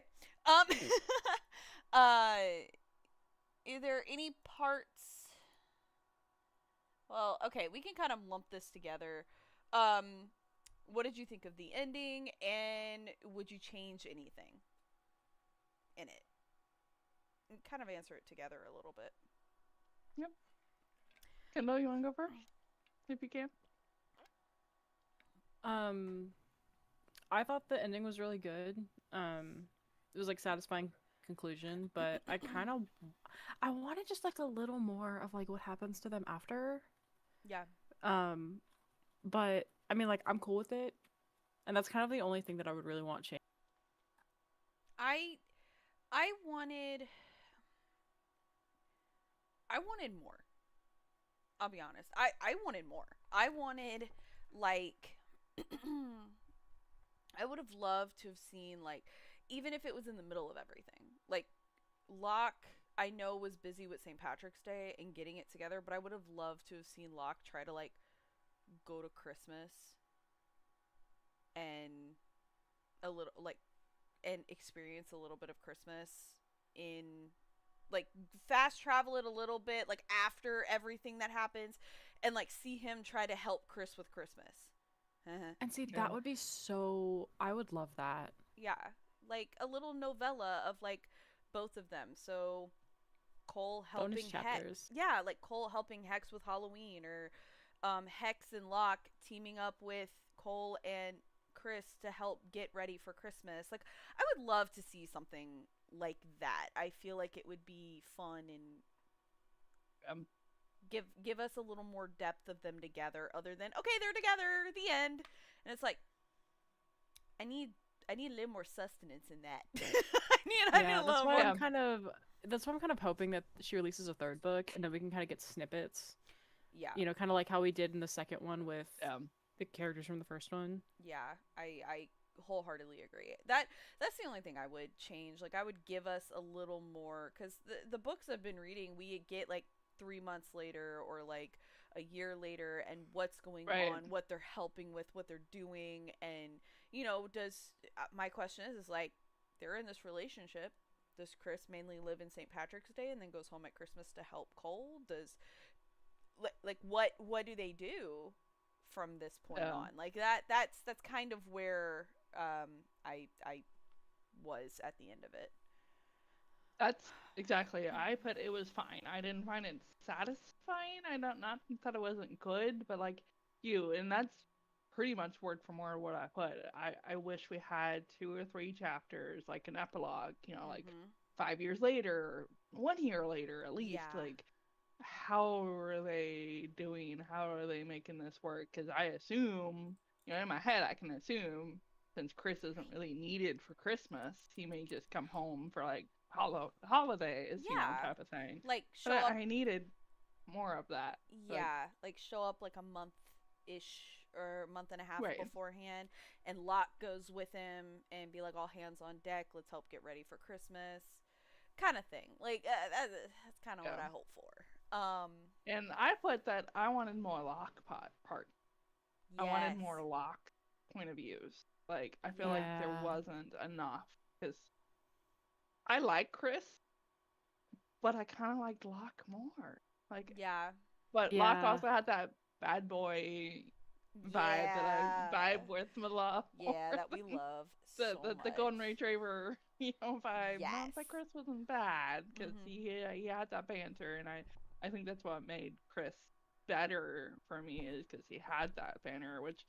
Speaker 3: Is there any parts? Well, okay, we can kind of lump this together. What did you think of the ending, and would you change anything in it? And kind of answer it together a little bit.
Speaker 1: Yep. Kendall, you want to go first? If you can.
Speaker 2: I thought the ending was really good. It was like satisfying conclusion, but I wanted just like a little more of like what happens to them after.
Speaker 3: Yeah.
Speaker 2: But I mean, like, I'm cool with it, and that's kind of the only thing that I would really want changed.
Speaker 3: I wanted more. I'll be honest. I wanted more. I wanted, like, I would have loved to have seen, like, even if it was in the middle of everything. Like, Locke, I know, was busy with St. Patrick's Day and getting it together, but I would have loved to have seen Locke try to, like, go to Christmas and a little, like, and experience a little bit of Christmas in, like, fast travel it a little bit, like, after everything that happens, and, like, see him try to help Chris with Christmas.
Speaker 2: And see, that would be so... I would love that.
Speaker 3: Yeah. Like, a little novella of, like, both of them. So, Cole helping Hex. Yeah, like, Cole helping Hex with Halloween, or Hex and Locke teaming up with Cole and Chris to help get ready for Christmas. Like, I would love to see something like that. I feel like it would be fun and give us a little more depth of them together, other than, okay, they're together, the end. And it's like, I need a little more sustenance in that. I need a
Speaker 2: that's
Speaker 3: little
Speaker 2: why
Speaker 3: more.
Speaker 2: I'm kind of hoping that she releases a third book, and then we can kind of get snippets.
Speaker 3: Yeah.
Speaker 2: You know, kind of like how we did in the second one with
Speaker 1: Yeah.
Speaker 2: the characters from the first one.
Speaker 3: Yeah, I wholeheartedly agree. That's the only thing I would change. Like, I would give us a little more, because the books I've been reading, we get like 3 months later or like a year later, and what's going
Speaker 1: Right.
Speaker 3: on, what they're helping with, what they're doing, and does my question is like, they're in this relationship. Does Chris mainly live in St. Patrick's Day and then goes home at Christmas to help Cole? Does like what do they do from this point on? Like that's kind of where I was at the end of it.
Speaker 1: That's exactly. I put it was fine. I didn't find it satisfying. I don't not that it wasn't good, but like you, and that's pretty much word for word what I put. I wish we had 2 or 3 chapters, like an epilogue. Like 5 years later, 1 year later, at least.
Speaker 3: Yeah.
Speaker 1: Like, how are they doing? How are they making this work? Because I assume, in my head, I can assume since Chris isn't really needed for Christmas, he may just come home for like holidays, type of thing.
Speaker 3: Like show
Speaker 1: But
Speaker 3: up.
Speaker 1: I needed more of that.
Speaker 3: Yeah, like show up like a month-ish or month and a half
Speaker 1: Right.
Speaker 3: beforehand, and Locke goes with him and be like, all hands on deck, let's help get ready for Christmas, kind of thing. Like that's kind of what I hope for.
Speaker 1: And I put that I wanted more Locke part.
Speaker 3: Yes.
Speaker 1: I wanted more Locke point of views. Like, I feel like there wasn't enough, because I like Chris, but I kind of liked Locke more. Like,
Speaker 3: yeah.
Speaker 1: But Locke also had that bad boy vibe that I vibe with Mila.
Speaker 3: Yeah, that we love
Speaker 1: the
Speaker 3: so
Speaker 1: the golden
Speaker 3: much.
Speaker 1: retriever, vibe.
Speaker 3: Yes.
Speaker 1: Not that Chris wasn't bad, because he had that banter, and I think that's what made Chris better for me, is because he had that banter, which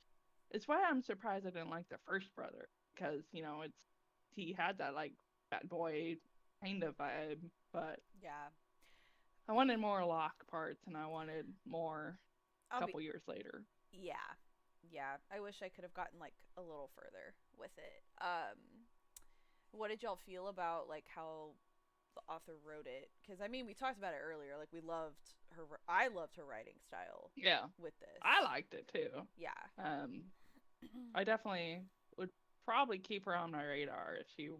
Speaker 1: is why I'm surprised I didn't like the first brother, because he had that like bad boy kind of vibe, but
Speaker 3: yeah,
Speaker 1: I wanted more Locke parts, and I wanted more a couple years later.
Speaker 3: Yeah, I wish I could have gotten like a little further with it. What did y'all feel about like how the author wrote it? Because I mean, we talked about it earlier. Like, I loved her writing style.
Speaker 1: Yeah,
Speaker 3: with this,
Speaker 1: I liked it too.
Speaker 3: Yeah.
Speaker 1: I definitely would probably keep her on my radar if she,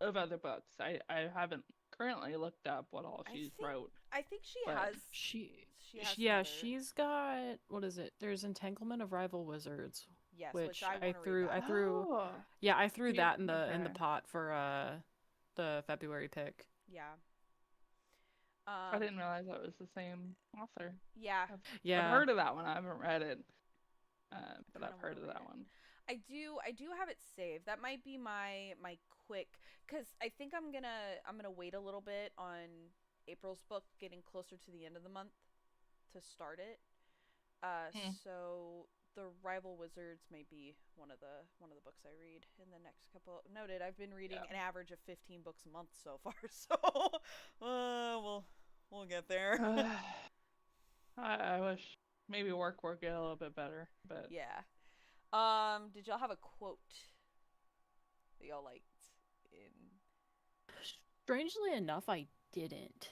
Speaker 1: of other books. I haven't currently looked up what all she's wrote.
Speaker 3: I think she has.
Speaker 2: She's got, what is it? There's Entanglement of Rival Wizards.
Speaker 3: Yes,
Speaker 2: which
Speaker 3: I
Speaker 2: threw. Yeah, I threw that in the pot for the February pick.
Speaker 3: Yeah.
Speaker 1: I didn't realize that was the same author.
Speaker 3: Yeah.
Speaker 1: I've heard of that one. I haven't read it, but I've heard of that one.
Speaker 3: I do have it saved. That might be my quick, because I think I'm gonna wait a little bit on April's book getting closer to the end of the month to start it. So the Rival Wizards may be one of the books I read in the next couple. Noted, I've been reading an average of 15 books a month so far, so we'll get there.
Speaker 1: I wish maybe work would get a little bit better, but
Speaker 3: yeah. Did y'all have a quote that y'all liked in?
Speaker 2: Strangely enough, I didn't.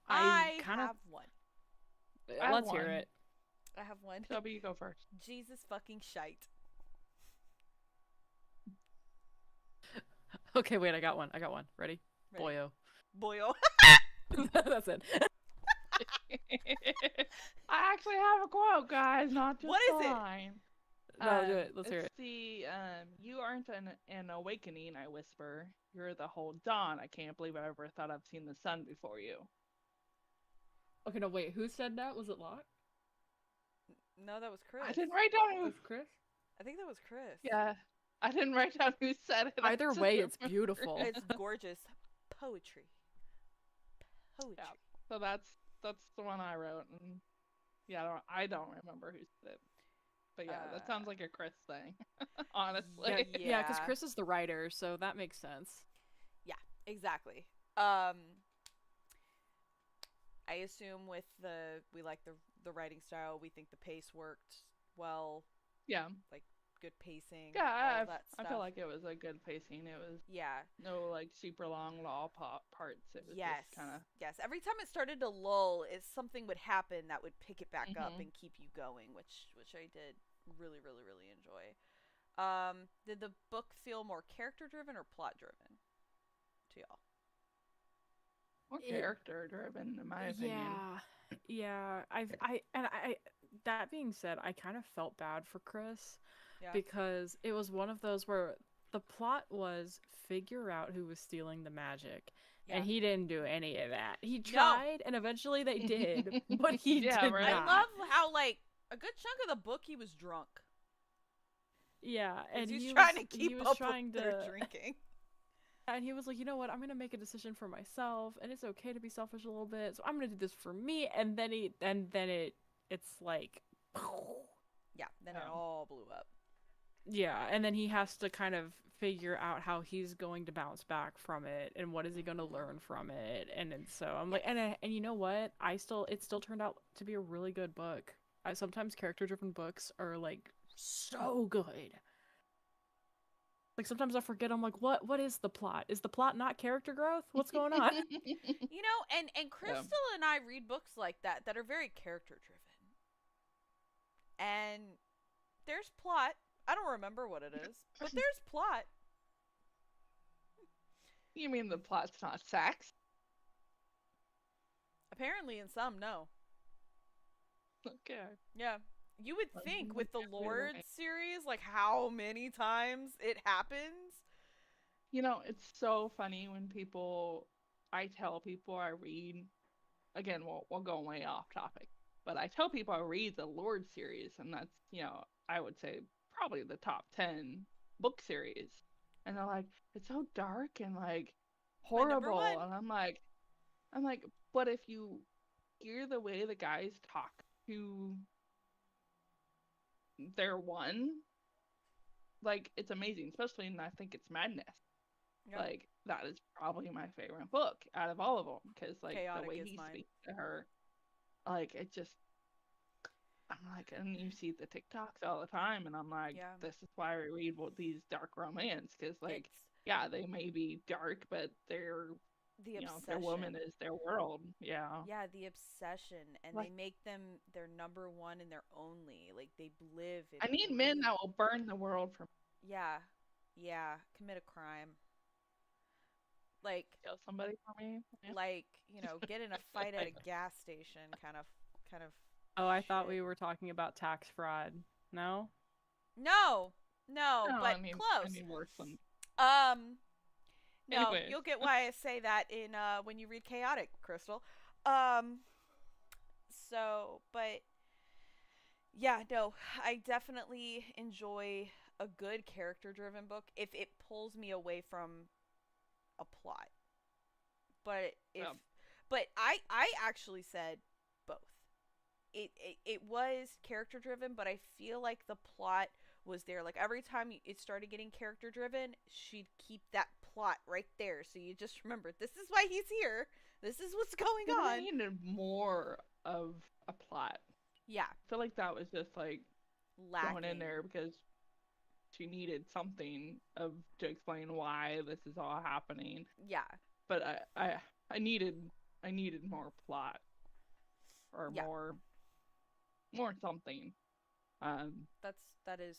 Speaker 3: I have one.
Speaker 2: Let's hear it.
Speaker 3: I have one.
Speaker 1: Shelby, you go first.
Speaker 3: Jesus fucking shite.
Speaker 2: Okay, wait, I got one. Ready? Boyo. That's it.
Speaker 1: I actually have a quote, guys, not just
Speaker 3: what is
Speaker 1: line.
Speaker 2: No, do it. Let's hear it.
Speaker 1: You aren't an awakening, I whisper. You're the whole dawn. I can't believe I ever thought I've seen the sun before you.
Speaker 2: Okay, no, wait. Who said that? Was it Locke?
Speaker 3: No, that was Chris.
Speaker 1: I didn't write down who.
Speaker 2: Was Chris?
Speaker 3: I think that was Chris.
Speaker 1: Yeah. I didn't write down who said it.
Speaker 2: Either way, it's beautiful.
Speaker 3: It's gorgeous. Poetry.
Speaker 1: Yeah. So that's the one I wrote, and I don't remember who said it. But yeah, that sounds like a Chris thing, honestly.
Speaker 2: Yeah, because Chris is the writer, so that makes sense.
Speaker 3: Yeah, exactly. I assume with we like the writing style, we think the pace worked well.
Speaker 1: Yeah.
Speaker 3: Like pacing,
Speaker 1: Yeah,
Speaker 3: all of that
Speaker 1: I
Speaker 3: stuff.
Speaker 1: feel like it was a good pacing. It was
Speaker 3: Yeah.
Speaker 1: no like super long law parts. It was just kind of.
Speaker 3: Yes. Every time it started to lull, something would happen that would pick it back up and keep you going, which I did really, really, really enjoy. Did the book feel more character driven or plot driven to y'all?
Speaker 1: More character driven, in my opinion.
Speaker 2: Yeah. That being said, I kind of felt bad for Chris because it was one of those where the plot was figure out who was stealing the magic. And he didn't do any of that. He tried, and eventually they did, but he did not.
Speaker 3: I love how, like, a good chunk of the book he was drunk.
Speaker 2: Yeah, and
Speaker 3: he was trying to keep up with their drinking.
Speaker 2: And he was like, you know what, I'm going to make a decision for myself, and it's okay to be selfish a little bit, so I'm going to do this for me, and then it's like...
Speaker 3: Yeah, then it all blew up.
Speaker 2: Yeah, and then he has to kind of figure out how he's going to bounce back from it, and what is he going to learn from it, and so I'm like, and you know what, it still turned out to be a really good book. Sometimes character-driven books are, like, so good. Like, sometimes I forget, I'm like, what is the plot? Is the plot not character growth? What's going on?
Speaker 3: You know, and Crystal and I read books like that are very character-driven. And there's plot. I don't remember what it is, but there's plot.
Speaker 1: You mean the plot's not sex?
Speaker 3: Apparently in some, no.
Speaker 1: Okay.
Speaker 3: Yeah. You would think with the Lord series, like how many times it happens.
Speaker 1: You know, it's so funny when I tell people I read, again, we'll go way off topic, but I tell people I read the Lord series, and that's, I would say probably the top 10 book series. And they're like, it's so dark and like horrible. And I'm like, but if you hear the way the guys talk to their one, like, it's amazing, especially in I Think It's Madness. Yep. Like, that is probably my favorite book out of all of them, because like Chaotic the way he speaks to her, like, it just, I'm like, and you see the TikToks all the time, and I'm like, this is why we read these dark romance, because like, they may be dark, but they're their woman is their world. Yeah,
Speaker 3: the obsession, and they make them their number one and their only. Like, they live in
Speaker 1: I need men that will burn the world for me.
Speaker 3: Yeah, commit a crime. Like,
Speaker 1: kill somebody for me.
Speaker 3: Yeah. Like, get in a fight at a gas station, kind of.
Speaker 2: Oh, I thought we were talking about tax fraud. No,
Speaker 3: but close. I mean,
Speaker 1: worse than.
Speaker 3: No, anyways. You'll get why I say that in when you read Chaotic, Crystal. But yeah, no, I definitely enjoy a good character-driven book if it pulls me away from a plot. But I actually said both. It was character-driven, but I feel like the plot was there. Like, every time it started getting character-driven, she'd keep that plot right there, so you just remember, this is why he's here, this is what's going on.
Speaker 1: I needed more of a plot.
Speaker 3: Yeah,
Speaker 1: I feel like that was just like
Speaker 3: lacking.
Speaker 1: Going in there because she needed something to explain why this is all happening.
Speaker 3: Yeah,
Speaker 1: but I needed more plot or more something.
Speaker 3: That is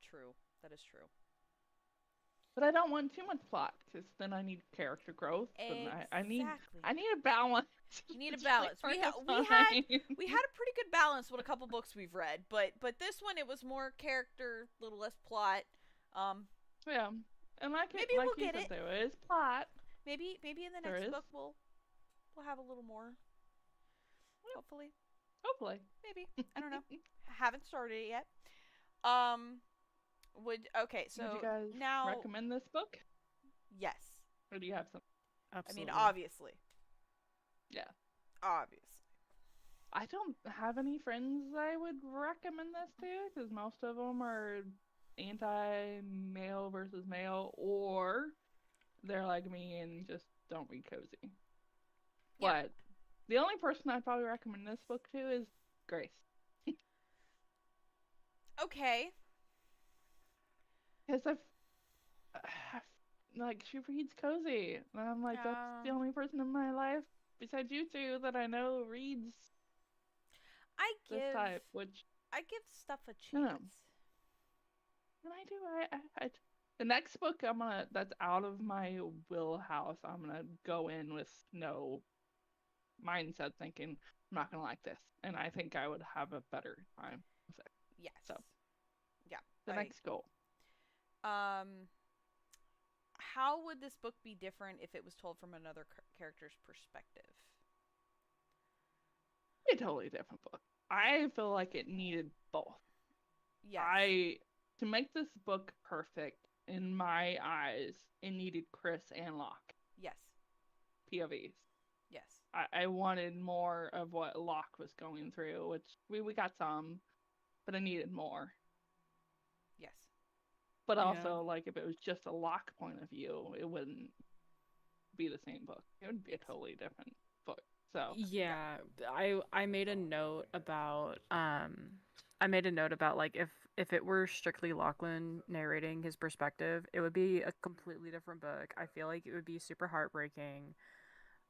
Speaker 3: true. That is true.
Speaker 1: But I don't want too much plot, because then I need character growth.
Speaker 3: Exactly.
Speaker 1: I need a balance.
Speaker 3: You need a balance. We had a pretty good balance with a couple books we've read, but this one, it was more character, a little less plot.
Speaker 1: Yeah, and
Speaker 3: maybe we'll get it.
Speaker 1: There is plot.
Speaker 3: Maybe in the next book we'll have a little more. Hopefully. Maybe. I don't know. Haven't started it yet. Would you
Speaker 1: guys
Speaker 3: now
Speaker 1: recommend this book?
Speaker 3: Yes.
Speaker 1: Or do you have some?
Speaker 2: Absolutely.
Speaker 3: I mean, obviously.
Speaker 1: Yeah.
Speaker 3: Obviously.
Speaker 1: I don't have any friends I would recommend this to, because most of them are anti-male versus male, or they're like me and just don't read cozy. Yeah. But the only person I'd probably recommend this book to is Grace.
Speaker 3: Okay.
Speaker 1: because like she reads cozy, and I'm like, that's the only person in my life besides you two that I know reads this type. Which
Speaker 3: I give stuff a
Speaker 1: you know,
Speaker 3: chance.
Speaker 1: and I do. The next book that's out of my wheelhouse. I'm gonna go in with no mindset thinking I'm not gonna like this, and I think I would have a better time with it.
Speaker 3: Yes.
Speaker 1: So
Speaker 3: Yeah.
Speaker 1: the next goal.
Speaker 3: How would this book be different if it was told from another character's perspective?
Speaker 1: A totally different book. I feel like it needed both.
Speaker 3: Yes.
Speaker 1: To make this book perfect in my eyes, it needed Chris and Locke.
Speaker 3: Yes.
Speaker 1: POVs.
Speaker 3: Yes.
Speaker 1: I wanted more of what Locke was going through, which we got some, but I needed more.
Speaker 3: Yes.
Speaker 1: But also, like, if it was just a Locke point of view, it wouldn't be the same book. It would be a totally different book. So
Speaker 2: yeah, I made a note about like if it were strictly Lachlan narrating his perspective, it would be a completely different book. I feel like it would be super heartbreaking.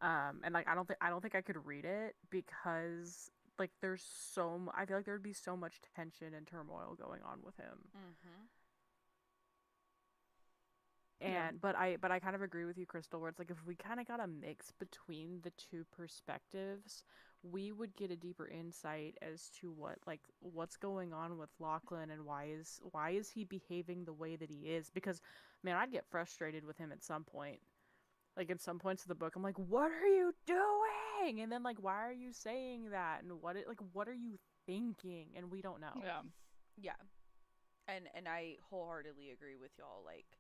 Speaker 2: And like I don't think I could read it because like I feel like there would be so much tension and turmoil going on with him. And but I kind of agree with you, Crystal, where it's like if we kind of got a mix between the two perspectives, we would get a deeper insight as to what's going on with Lachlan and why is he behaving the way that he is. Because man, I'd get frustrated with him at some point. Like in some points of the book, I'm like, "What are you doing?" And then like, "Why are you saying that?" And what are you thinking? And we don't know.
Speaker 3: Yeah. And I wholeheartedly agree with y'all. Like,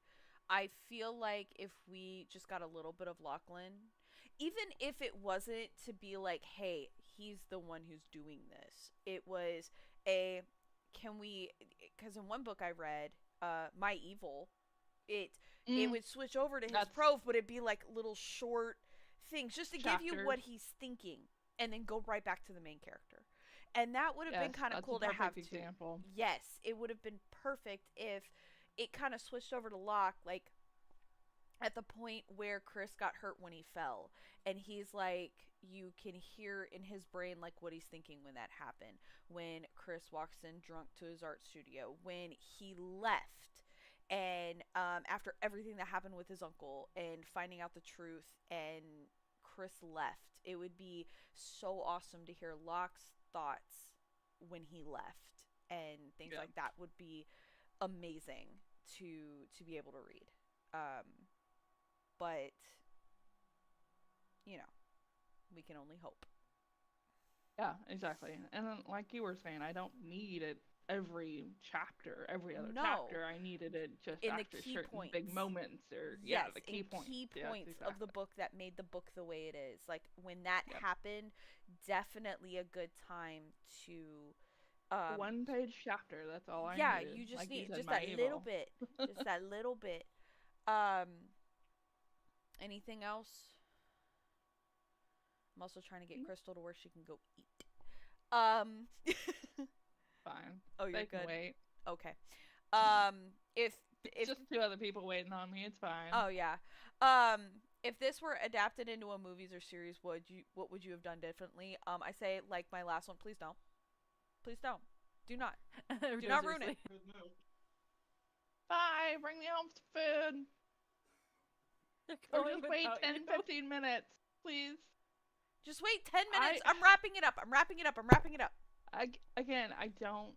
Speaker 3: I feel like if we just got a little bit of Lachlan, even if it wasn't to be like, hey, he's the one who's doing this, it was because in one book I read, My Evil, it would switch over to his prose, but it'd be like little short things just to give you what he's thinking, and then go right back to the main character. And that would have been kind of cool to have
Speaker 1: example.
Speaker 3: Yes, it would have been perfect if it kind of switched over to Locke, like at the point where Chris got hurt when he fell, and he's like, you can hear in his brain like what he's thinking when that happened, when Chris walks in drunk to his art studio, when he left, and after everything that happened with his uncle and finding out the truth, and Chris left. It would be so awesome to hear Locke's thoughts when he left, and things like that would be amazing to be able to read. But you know, we can only hope.
Speaker 1: Yeah, exactly. And then, like you were saying, I don't need it every chapter, every other chapter. I needed it just
Speaker 3: in
Speaker 1: after
Speaker 3: the key
Speaker 1: certain
Speaker 3: points.
Speaker 1: big moments, or the key points.
Speaker 3: Key points of the book that made the book the way it is. Like when that happened, definitely a good time to.
Speaker 1: 1-page chapter. That's all I
Speaker 3: yeah,
Speaker 1: needed.
Speaker 3: you just
Speaker 1: like
Speaker 3: need
Speaker 1: you said,
Speaker 3: just that little bit, just that little bit. Anything else? I'm also trying to get Crystal to where she can go eat.
Speaker 1: Fine.
Speaker 3: Oh, you're
Speaker 1: they
Speaker 3: good.
Speaker 1: Can wait.
Speaker 3: Okay. If
Speaker 1: just 2 other people waiting on me, it's fine.
Speaker 3: Oh yeah. If this were adapted into a movies or series, what would you have done differently? I say like my last one, please don't. Please don't. Do not. Do not ruin it.
Speaker 1: Bye. Bring me home some food. Or just wait 10-15 minutes, please.
Speaker 3: Just wait 10 minutes. I'm wrapping it up. I'm wrapping it up.
Speaker 1: Again, I don't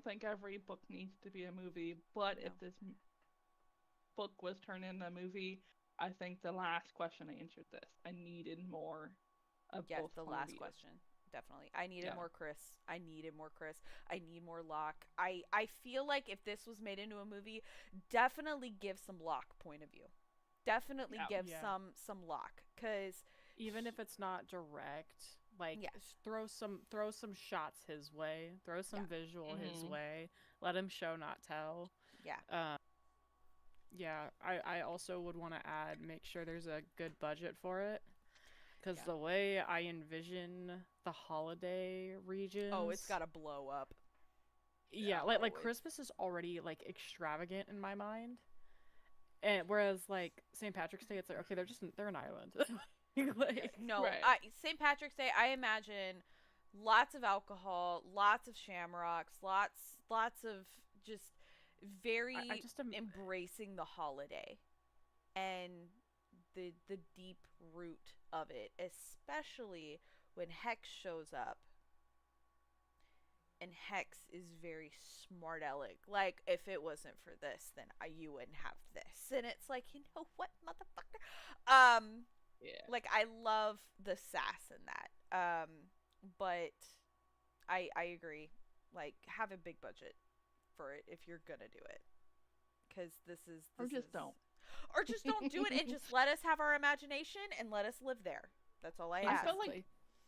Speaker 1: think every book needs to be a movie, but if this book was turned into a movie, I think the last question answered this. I needed more of both.
Speaker 3: Yes, the last question. Definitely. I needed more Chris. I need more Locke. I feel like if this was made into a movie, definitely give some Locke point of view. Definitely give some Locke, cuz
Speaker 2: even if it's not direct, like throw some shots his way, throw some visual his way, let him show not tell. I also would want to add, make sure there's a good budget for it, because the way I envision the holiday regions,
Speaker 3: it's gotta blow up.
Speaker 2: Yeah, like Christmas is already like extravagant in my mind, and whereas like St. Patrick's Day, it's like, okay, they're an island. Like,
Speaker 3: No,
Speaker 1: Right.
Speaker 3: St. Patrick's Day, I imagine lots of alcohol, lots of shamrocks, lots of just
Speaker 2: I
Speaker 3: very
Speaker 2: just am.
Speaker 3: embracing the holiday and the deep root of it, especially when Hex shows up. And Hex is very smart aleck. Like, if it wasn't for this, then you wouldn't have this. And it's like, you know what, motherfucker?
Speaker 1: Yeah.
Speaker 3: Like, I love the sass in that. But I agree. Like, have a big budget for it if you're gonna do it. Because
Speaker 1: Or just don't.
Speaker 3: Or just don't do it and just let us have our imagination and let us live there. That's all I
Speaker 1: I
Speaker 3: ask.
Speaker 1: feel like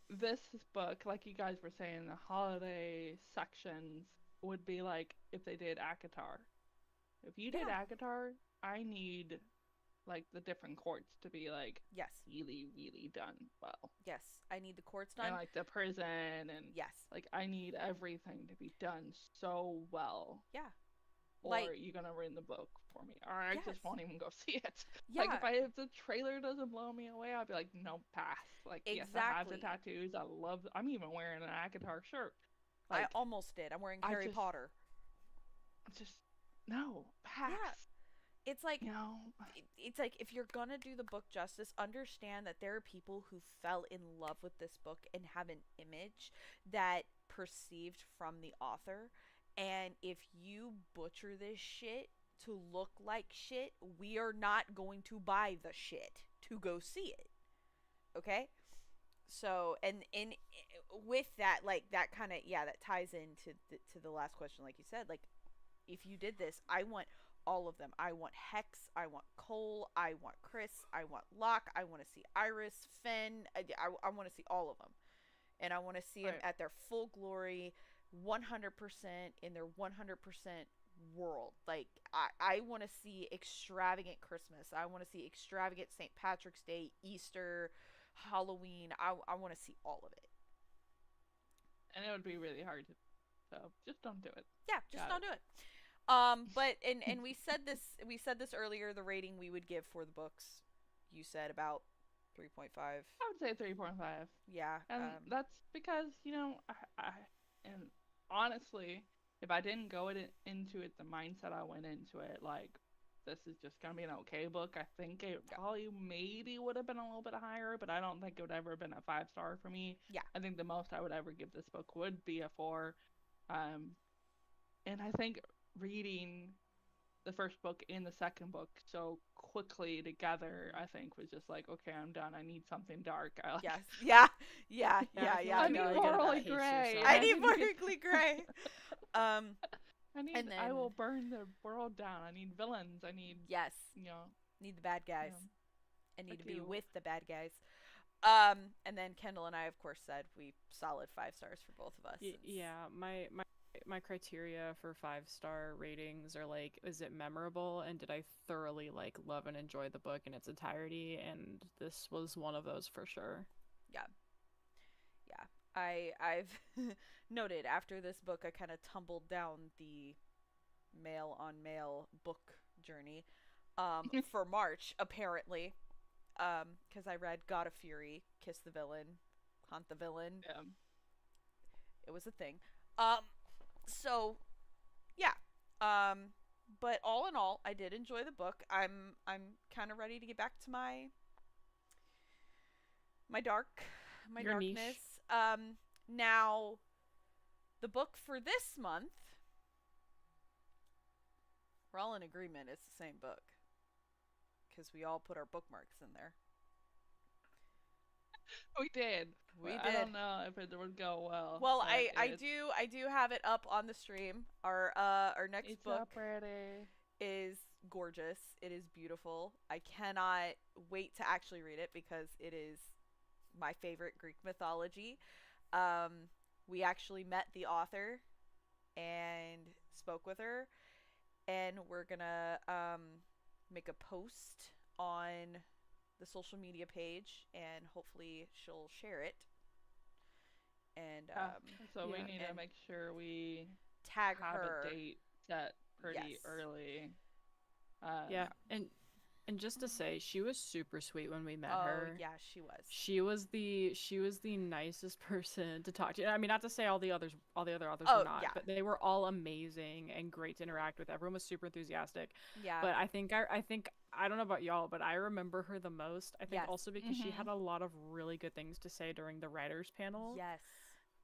Speaker 1: this book, like you guys were saying, the holiday sections would be like if they did ACOTAR. If you did
Speaker 3: Yeah.
Speaker 1: ACOTAR, I need like the different courts to be like
Speaker 3: Yes.
Speaker 1: really, really done well.
Speaker 3: Yes. I need the courts done.
Speaker 1: And like the prison and
Speaker 3: Yes.
Speaker 1: like I need everything to be done so well.
Speaker 3: Yeah.
Speaker 1: Or
Speaker 3: Like,
Speaker 1: you're gonna ruin the book for me. Or I
Speaker 3: yes.
Speaker 1: just won't even go see it.
Speaker 3: Yeah.
Speaker 1: Like if the trailer doesn't blow me away, I'll be like, no, pass. Like yes, I have the
Speaker 3: Exactly.
Speaker 1: tattoos. I'm even wearing an ACOTAR shirt.
Speaker 3: I
Speaker 1: Like
Speaker 3: almost did. I'm wearing
Speaker 1: I
Speaker 3: Harry Potter.
Speaker 1: just no, pass.
Speaker 3: Yeah. It's like
Speaker 1: You know?
Speaker 3: it's like if you're gonna do the book justice, understand that there are people who fell in love with this book and have an image that perceived from the author, and if you butcher this shit to look like shit, we are not going to buy the shit to go see it. Okay? So, and in with that, like, that kind of, yeah, that ties into to the last question, like you said. Like, if you did this, I want all of them. I want Hex, I want Cole, I want Chris, I want Locke, I want to see Iris, Finn. I want to see all of them, and I want to see them
Speaker 1: Right.
Speaker 3: at their full glory, 100% in their 100% world. Like, I want to see extravagant Christmas. I want to see extravagant St. Patrick's Day, Easter, Halloween. I want to see all of it.
Speaker 1: And it would be really hard to, so just don't do it.
Speaker 3: Yeah, just don't do it. But and we said this earlier, the rating we would give for the books. You said about 3.5.
Speaker 1: I would say 3.5.
Speaker 3: Yeah.
Speaker 1: And that's because, and honestly, if I didn't go into it the mindset I went into it, like, this is just going to be an okay book, I think it probably maybe would have been a little bit higher, but I don't think it would ever have been a 5-star for me.
Speaker 3: Yeah.
Speaker 1: I think the most I would ever give this book would be a 4. And I think reading the first book and the second book so quickly together, I think was just like, okay, I'm done. I need something dark.
Speaker 3: Yes. Yeah.
Speaker 1: I need morally gray.
Speaker 3: I need morally gray.
Speaker 1: I will burn the world down. I need villains. I need
Speaker 3: Yes. Need the bad guys. I need to be with the bad guys. And then Kendall and I, of course, said we solid 5 stars for both of us.
Speaker 2: Yeah, my criteria for 5-star ratings are like, is it memorable, and did I thoroughly like love and enjoy the book in its entirety? And this was one of those for sure.
Speaker 3: Yeah. I've noted after this book, I kind of tumbled down the male on male book journey for March, apparently, because I read God of Fury, Kiss the Villain, Hunt the Villain.
Speaker 1: Yeah.
Speaker 3: It was a thing. So yeah. But all in all, I did enjoy the book. I'm kind of ready to get back to my
Speaker 2: Your
Speaker 3: darkness.
Speaker 2: niche.
Speaker 3: Now, the book for this month, we're all in agreement it's the same book, because we all put our bookmarks in there.
Speaker 1: We did.
Speaker 3: We did.
Speaker 1: I don't know if it would go well.
Speaker 3: Well, I do have it up on the stream. Our next book
Speaker 1: up ready.
Speaker 3: is gorgeous. It is beautiful. I cannot wait to actually read it because it is my favorite Greek mythology. We actually met the author and spoke with her, and we're gonna make a post on the social media page, and hopefully she'll share it. And
Speaker 1: so we need to make sure we
Speaker 3: tag
Speaker 1: have
Speaker 3: her.
Speaker 1: a date set pretty
Speaker 3: Yes.
Speaker 1: early.
Speaker 2: Yeah, and just to say, she was super sweet when we met her.
Speaker 3: Oh yeah, she was.
Speaker 2: She was the nicest person to talk to. I mean, not to say all the other authors
Speaker 3: Oh,
Speaker 2: were not,
Speaker 3: yeah.
Speaker 2: but they were all amazing and great to interact with. Everyone was super enthusiastic.
Speaker 3: Yeah.
Speaker 2: But I think I don't know about y'all, but I remember her the most. I think
Speaker 3: Yes.
Speaker 2: also because she had a lot of really good things to say during the writers panel.
Speaker 3: Yes.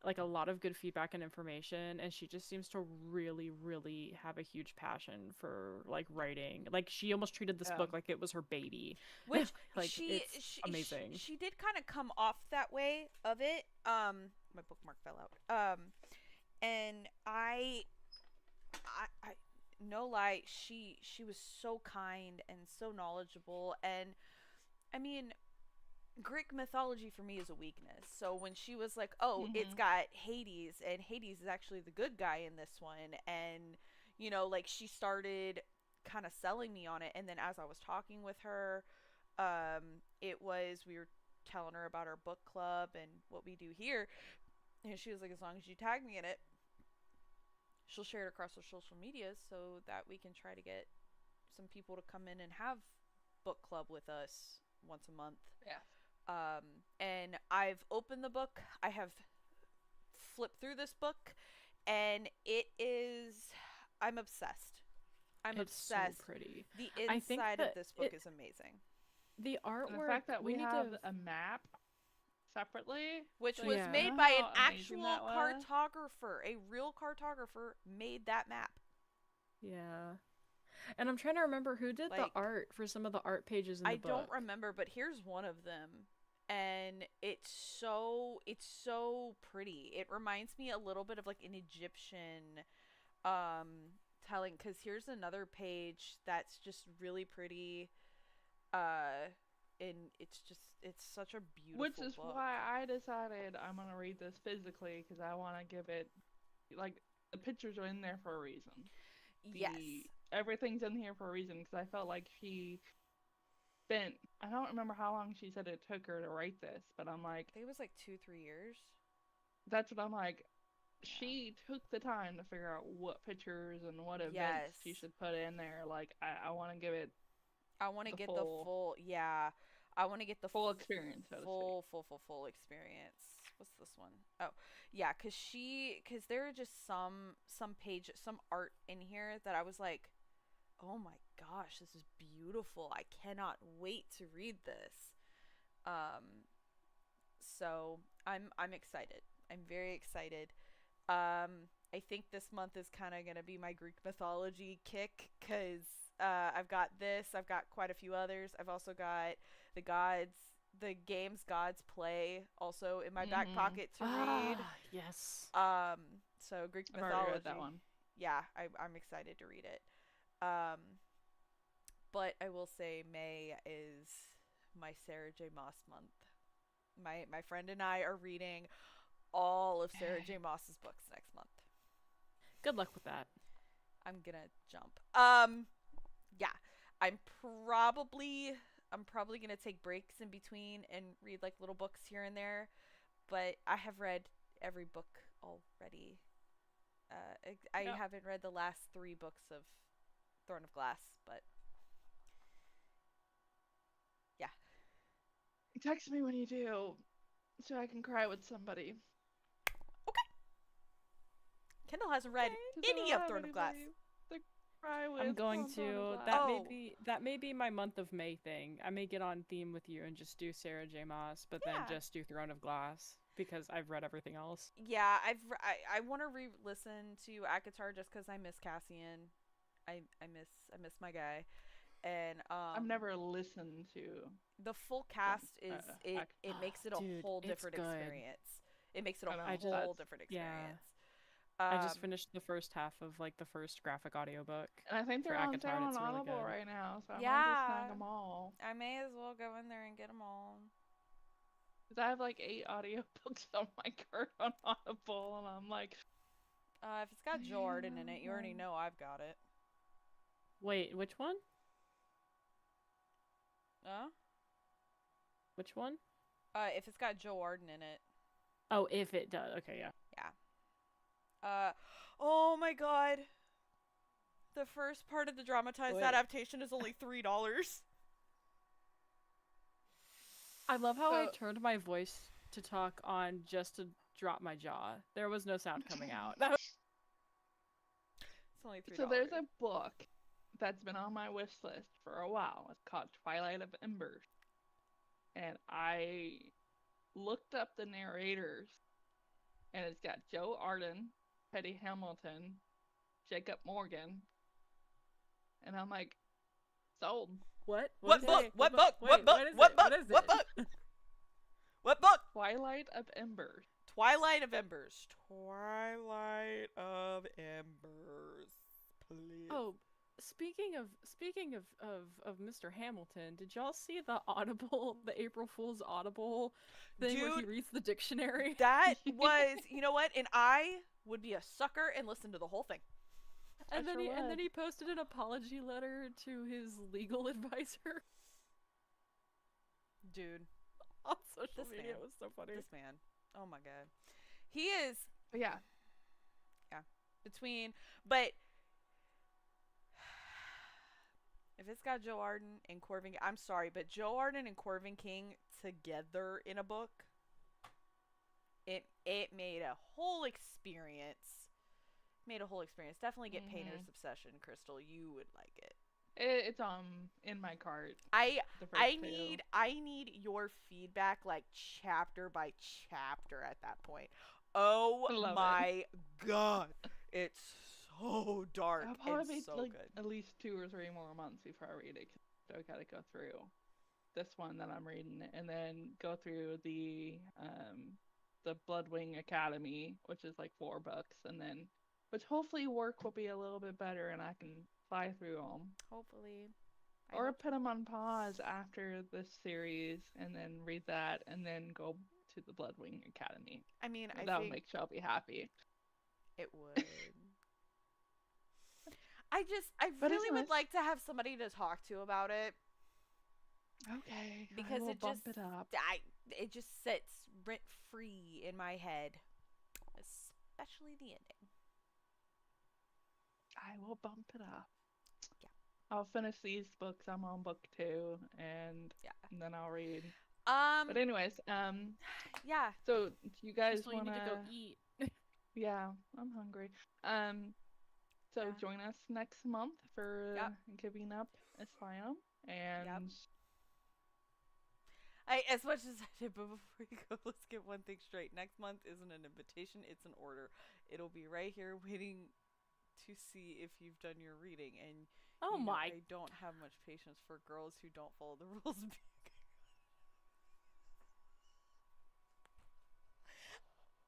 Speaker 2: Like a lot of good feedback and information, and she just seems to really, really have a huge passion for like writing. Like she almost treated this book like it was her baby.
Speaker 3: Which
Speaker 2: like
Speaker 3: she
Speaker 2: amazing.
Speaker 3: She did kind of come off that way of it. My bookmark fell out. And I no lie, she was so kind and so knowledgeable, and I mean, Greek mythology for me is a weakness. So when she was like, "Oh, it's got Hades, and Hades is actually the good guy in this one," and you know, like she started kind of selling me on it, and then as I was talking with her, we were telling her about our book club and what we do here, and she was like, "As long as you tag me in it, she'll share it across her social medias so that we can try to get some people to come in and have book club with us once a month."
Speaker 1: Yeah.
Speaker 3: And I've opened the book. I have flipped through this book, and I'm obsessed. I'm obsessed.
Speaker 2: So pretty.
Speaker 3: The
Speaker 2: I think
Speaker 3: inside of
Speaker 2: that
Speaker 3: this book is amazing.
Speaker 2: The artwork.
Speaker 1: And the fact that we have
Speaker 2: to...
Speaker 1: a map separately,
Speaker 3: which
Speaker 1: so
Speaker 3: was
Speaker 2: yeah.
Speaker 3: made
Speaker 1: know
Speaker 3: by
Speaker 1: how
Speaker 3: an
Speaker 1: amazing
Speaker 3: actual
Speaker 1: that was?
Speaker 3: cartographer. A real cartographer made that map.
Speaker 2: Yeah. And I'm trying to remember who did the
Speaker 3: Like,
Speaker 2: art for some of the art pages in the book.
Speaker 3: I don't remember, but here's one of them. And it's so pretty. It reminds me a little bit of like an Egyptian telling, because here's another page that's just really pretty. And it's such a beautiful
Speaker 1: which is
Speaker 3: book.
Speaker 1: why I decided I'm gonna read this physically, because I want to give it, like, the pictures are in there for a reason.
Speaker 3: Yes.
Speaker 1: Everything's in here for a reason, because I felt like she spent, I don't remember how long she said it took her to write this, but I'm like,
Speaker 3: I think it was like 2-3 years.
Speaker 1: that's what I'm like. She took the time to figure out what pictures and what events she should put in there. Like, I want to give it.
Speaker 3: I want to get the full. Yeah, I want to get the
Speaker 1: full experience. So
Speaker 3: full experience. What's this one? Oh, yeah, because there are just some art in here that I was like, oh my gosh, this is beautiful. I cannot wait to read this. So I'm excited. I'm very excited. I think this month is kind of gonna be my Greek mythology kick, because I've got this. I've got quite a few others. I've also got the games gods play also in my back pocket to read.
Speaker 2: Yes.
Speaker 3: So Greek
Speaker 1: I've
Speaker 3: mythology.
Speaker 1: already read that one.
Speaker 3: Yeah, I'm excited to read it. But I will say May is my Sarah J. Maas month. My friend and I are reading all of Sarah J. Maas's books next month.
Speaker 2: Good luck with that.
Speaker 3: I'm gonna jump. Yeah, I'm probably gonna take breaks in between and read like little books here and there, but I have read every book already. I haven't read the last 3 books of Throne of Glass, but yeah.
Speaker 1: Text me when you do, so I can cry with somebody.
Speaker 3: Okay. Kendall hasn't read any of Throne of Glass.
Speaker 2: I'm going to. That may be my month of May thing. I may get on theme with you and just do Sarah J. Maas, but then just do Throne of Glass, because I've read everything else.
Speaker 3: Yeah, I want to re-listen to ACOTAR just because I miss Cassian. I miss my guy, and
Speaker 1: I've never listened to
Speaker 3: the full cast. It makes it a whole different experience. It makes it a whole different experience.
Speaker 2: I just finished the first half of like the first graphic audiobook.
Speaker 1: And I think they're on sale on Audible right now, so I might just snag them all.
Speaker 3: I may as well go in there and get them all.
Speaker 1: Because I have like 8 audiobooks on my cart on Audible, and I'm like,
Speaker 3: if it's got Jordan in it, you already know I've got it.
Speaker 2: Wait, which one? Which one?
Speaker 3: If it's got Joe Arden in it.
Speaker 2: Oh, if it does. Okay, yeah.
Speaker 3: Yeah. Oh my god. The first part of the dramatized adaptation is only $3.
Speaker 2: I love how I
Speaker 1: So-
Speaker 2: turned my voice to talk on just to drop my jaw. There was no sound coming out. That was...
Speaker 3: It's only $3.
Speaker 1: So there's a book that's been on my wish list for a while. It's called Twilight of Embers. And I looked up the narrators, and it's got Joe Arden, Teddy Hamilton, Jacob Morgan, and I'm like, sold.
Speaker 2: What?
Speaker 3: What
Speaker 2: is
Speaker 3: book?
Speaker 2: it?
Speaker 3: What book? What book?
Speaker 2: What is
Speaker 3: What
Speaker 2: it?
Speaker 3: book?
Speaker 2: What is
Speaker 3: What
Speaker 2: it?
Speaker 3: book? What book?
Speaker 1: Twilight of Embers.
Speaker 3: Twilight of Embers. Twilight of Embers. Please.
Speaker 2: Oh, speaking of Mr. Hamilton, did y'all see the Audible, the April Fool's Audible thing where he
Speaker 3: Dude,
Speaker 2: reads the dictionary?
Speaker 3: that was, you know what? And I would be a sucker and listen to the whole thing.
Speaker 2: And then
Speaker 1: sure
Speaker 2: he posted an apology letter to his legal advisor
Speaker 3: Dude,
Speaker 2: on social
Speaker 3: This
Speaker 2: media.
Speaker 3: man.
Speaker 2: It was so funny.
Speaker 3: this man. Oh my god. He is
Speaker 1: But yeah,
Speaker 3: between, but if it's got Joe Arden and Corvin, I'm sorry, but Joe Arden and Corvin King together in a book, it made a whole experience. Definitely get Painter's Obsession, Crystal. You would like it.
Speaker 1: it's in my cart.
Speaker 3: I
Speaker 1: The first two.
Speaker 3: need your feedback, like chapter by chapter at that point. Oh
Speaker 1: I love
Speaker 3: my god, it's so dark
Speaker 1: I'll probably
Speaker 3: and
Speaker 1: be
Speaker 3: so
Speaker 1: like
Speaker 3: good.
Speaker 1: at least 2 or 3 more months before I read it. 'Cause I gotta go through this one that I'm reading, and then go through the Bloodwing Academy, which is like 4 books, and then which hopefully work will be a little bit better, and I can fly through them.
Speaker 3: Hopefully, I
Speaker 1: Or
Speaker 3: hope-
Speaker 1: put them on pause after this series, and then read that, and then go to the Bloodwing Academy.
Speaker 3: I mean, I
Speaker 1: That'll
Speaker 3: think
Speaker 1: make Shelby happy.
Speaker 3: it would. I
Speaker 1: But
Speaker 3: really would
Speaker 1: anyways.
Speaker 3: like to have somebody to talk to about it
Speaker 1: Okay,
Speaker 3: because
Speaker 1: I will
Speaker 3: it
Speaker 1: bump
Speaker 3: just
Speaker 1: it up.
Speaker 3: it just sits rent free in my head, especially the ending.
Speaker 1: I will bump it up.
Speaker 3: Yeah.
Speaker 1: I'll finish these books. I'm on book 2, and
Speaker 3: Yeah.
Speaker 1: then I'll read.
Speaker 3: Um.
Speaker 1: But anyways,
Speaker 3: Yeah.
Speaker 1: so do you guys
Speaker 2: Crystal, you
Speaker 1: wanna?
Speaker 2: need to go eat.
Speaker 1: Yeah, I'm hungry. So
Speaker 3: Yeah.
Speaker 1: join us next month for
Speaker 3: Yep.
Speaker 1: giving up Asylum, and
Speaker 3: As much as I did, but before you go, let's get one thing straight. Next month isn't an invitation; it's an order. It'll be right here, waiting to see if you've done your reading. And
Speaker 2: Oh
Speaker 3: you know,
Speaker 2: my!
Speaker 3: I don't have much patience for girls who don't follow the rules.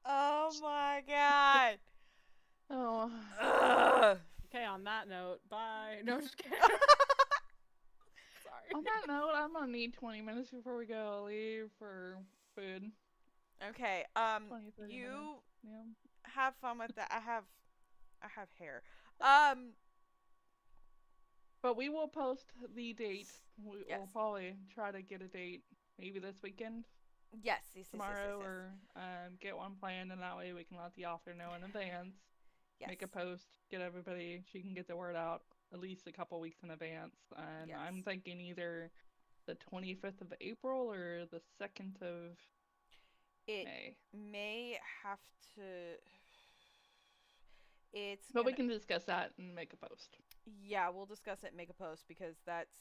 Speaker 3: Oh my god!
Speaker 1: oh,
Speaker 3: Ugh.
Speaker 2: Okay, on that note, bye. No, just kidding. Sorry.
Speaker 1: on that note, I'm gonna need 20 minutes before we go leave for food.
Speaker 3: Okay.
Speaker 1: 20, 30
Speaker 3: You
Speaker 1: minutes. Yeah.
Speaker 3: have fun with that. I have hair.
Speaker 1: But we will post the date. We'll
Speaker 3: Yes.
Speaker 1: probably try to get a date maybe this weekend,
Speaker 3: Yes.
Speaker 1: tomorrow, or get one planned, and that way we can let the author know in advance.
Speaker 3: Yes.
Speaker 1: Make a post, get everybody. She can get the word out at least a couple weeks in advance. And I'm
Speaker 3: Yes.
Speaker 1: thinking either the 25th of April or the 2nd of
Speaker 3: It
Speaker 1: May.
Speaker 3: may have to. It's.
Speaker 1: But we
Speaker 3: gonna-
Speaker 1: can discuss that and make a post.
Speaker 3: Yeah, we'll discuss it and make a post because that's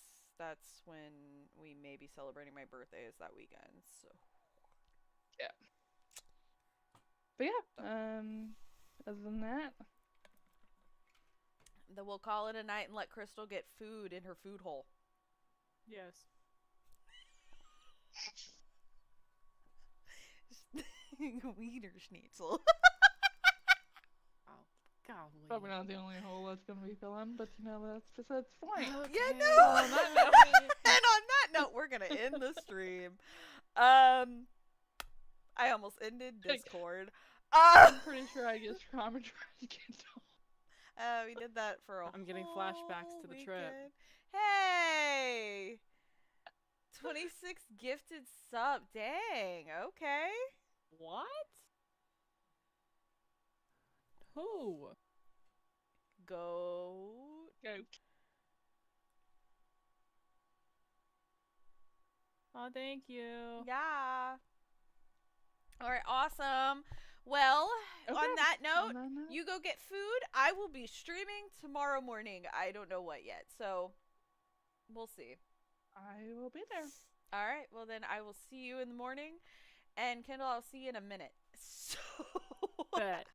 Speaker 3: when we may be celebrating my birthday is that weekend. So
Speaker 1: But yeah, other than that,
Speaker 3: then we'll call it a night and let Crystal get food in her food hole.
Speaker 2: Yes.
Speaker 3: Wiener schnitzel.
Speaker 2: Oh, golly.
Speaker 1: probably not the only hole that's gonna be filling, but you know that's besides the point.
Speaker 3: Yeah,
Speaker 2: Okay.
Speaker 3: no.
Speaker 1: On that note,
Speaker 3: And on that note, we're gonna end the stream. I almost ended Discord.
Speaker 1: I'm pretty sure I get traumatized again.
Speaker 3: We did that for a
Speaker 2: I'm getting
Speaker 3: whole
Speaker 2: flashbacks to the trip.
Speaker 3: weekend. Hey! 26 gifted sub. Dang, okay.
Speaker 2: What? Who?
Speaker 3: Goat.
Speaker 1: Goat.
Speaker 2: Oh, thank you.
Speaker 3: Yeah. All right, awesome. Well,
Speaker 1: Okay.
Speaker 3: on that note,
Speaker 1: On that note,
Speaker 3: you go get food. I will be streaming tomorrow morning. I don't know what yet, so we'll see.
Speaker 1: I will be there.
Speaker 3: All right, well then I will see you in the morning, and Kendall, I'll see you in a minute. So
Speaker 2: Bet.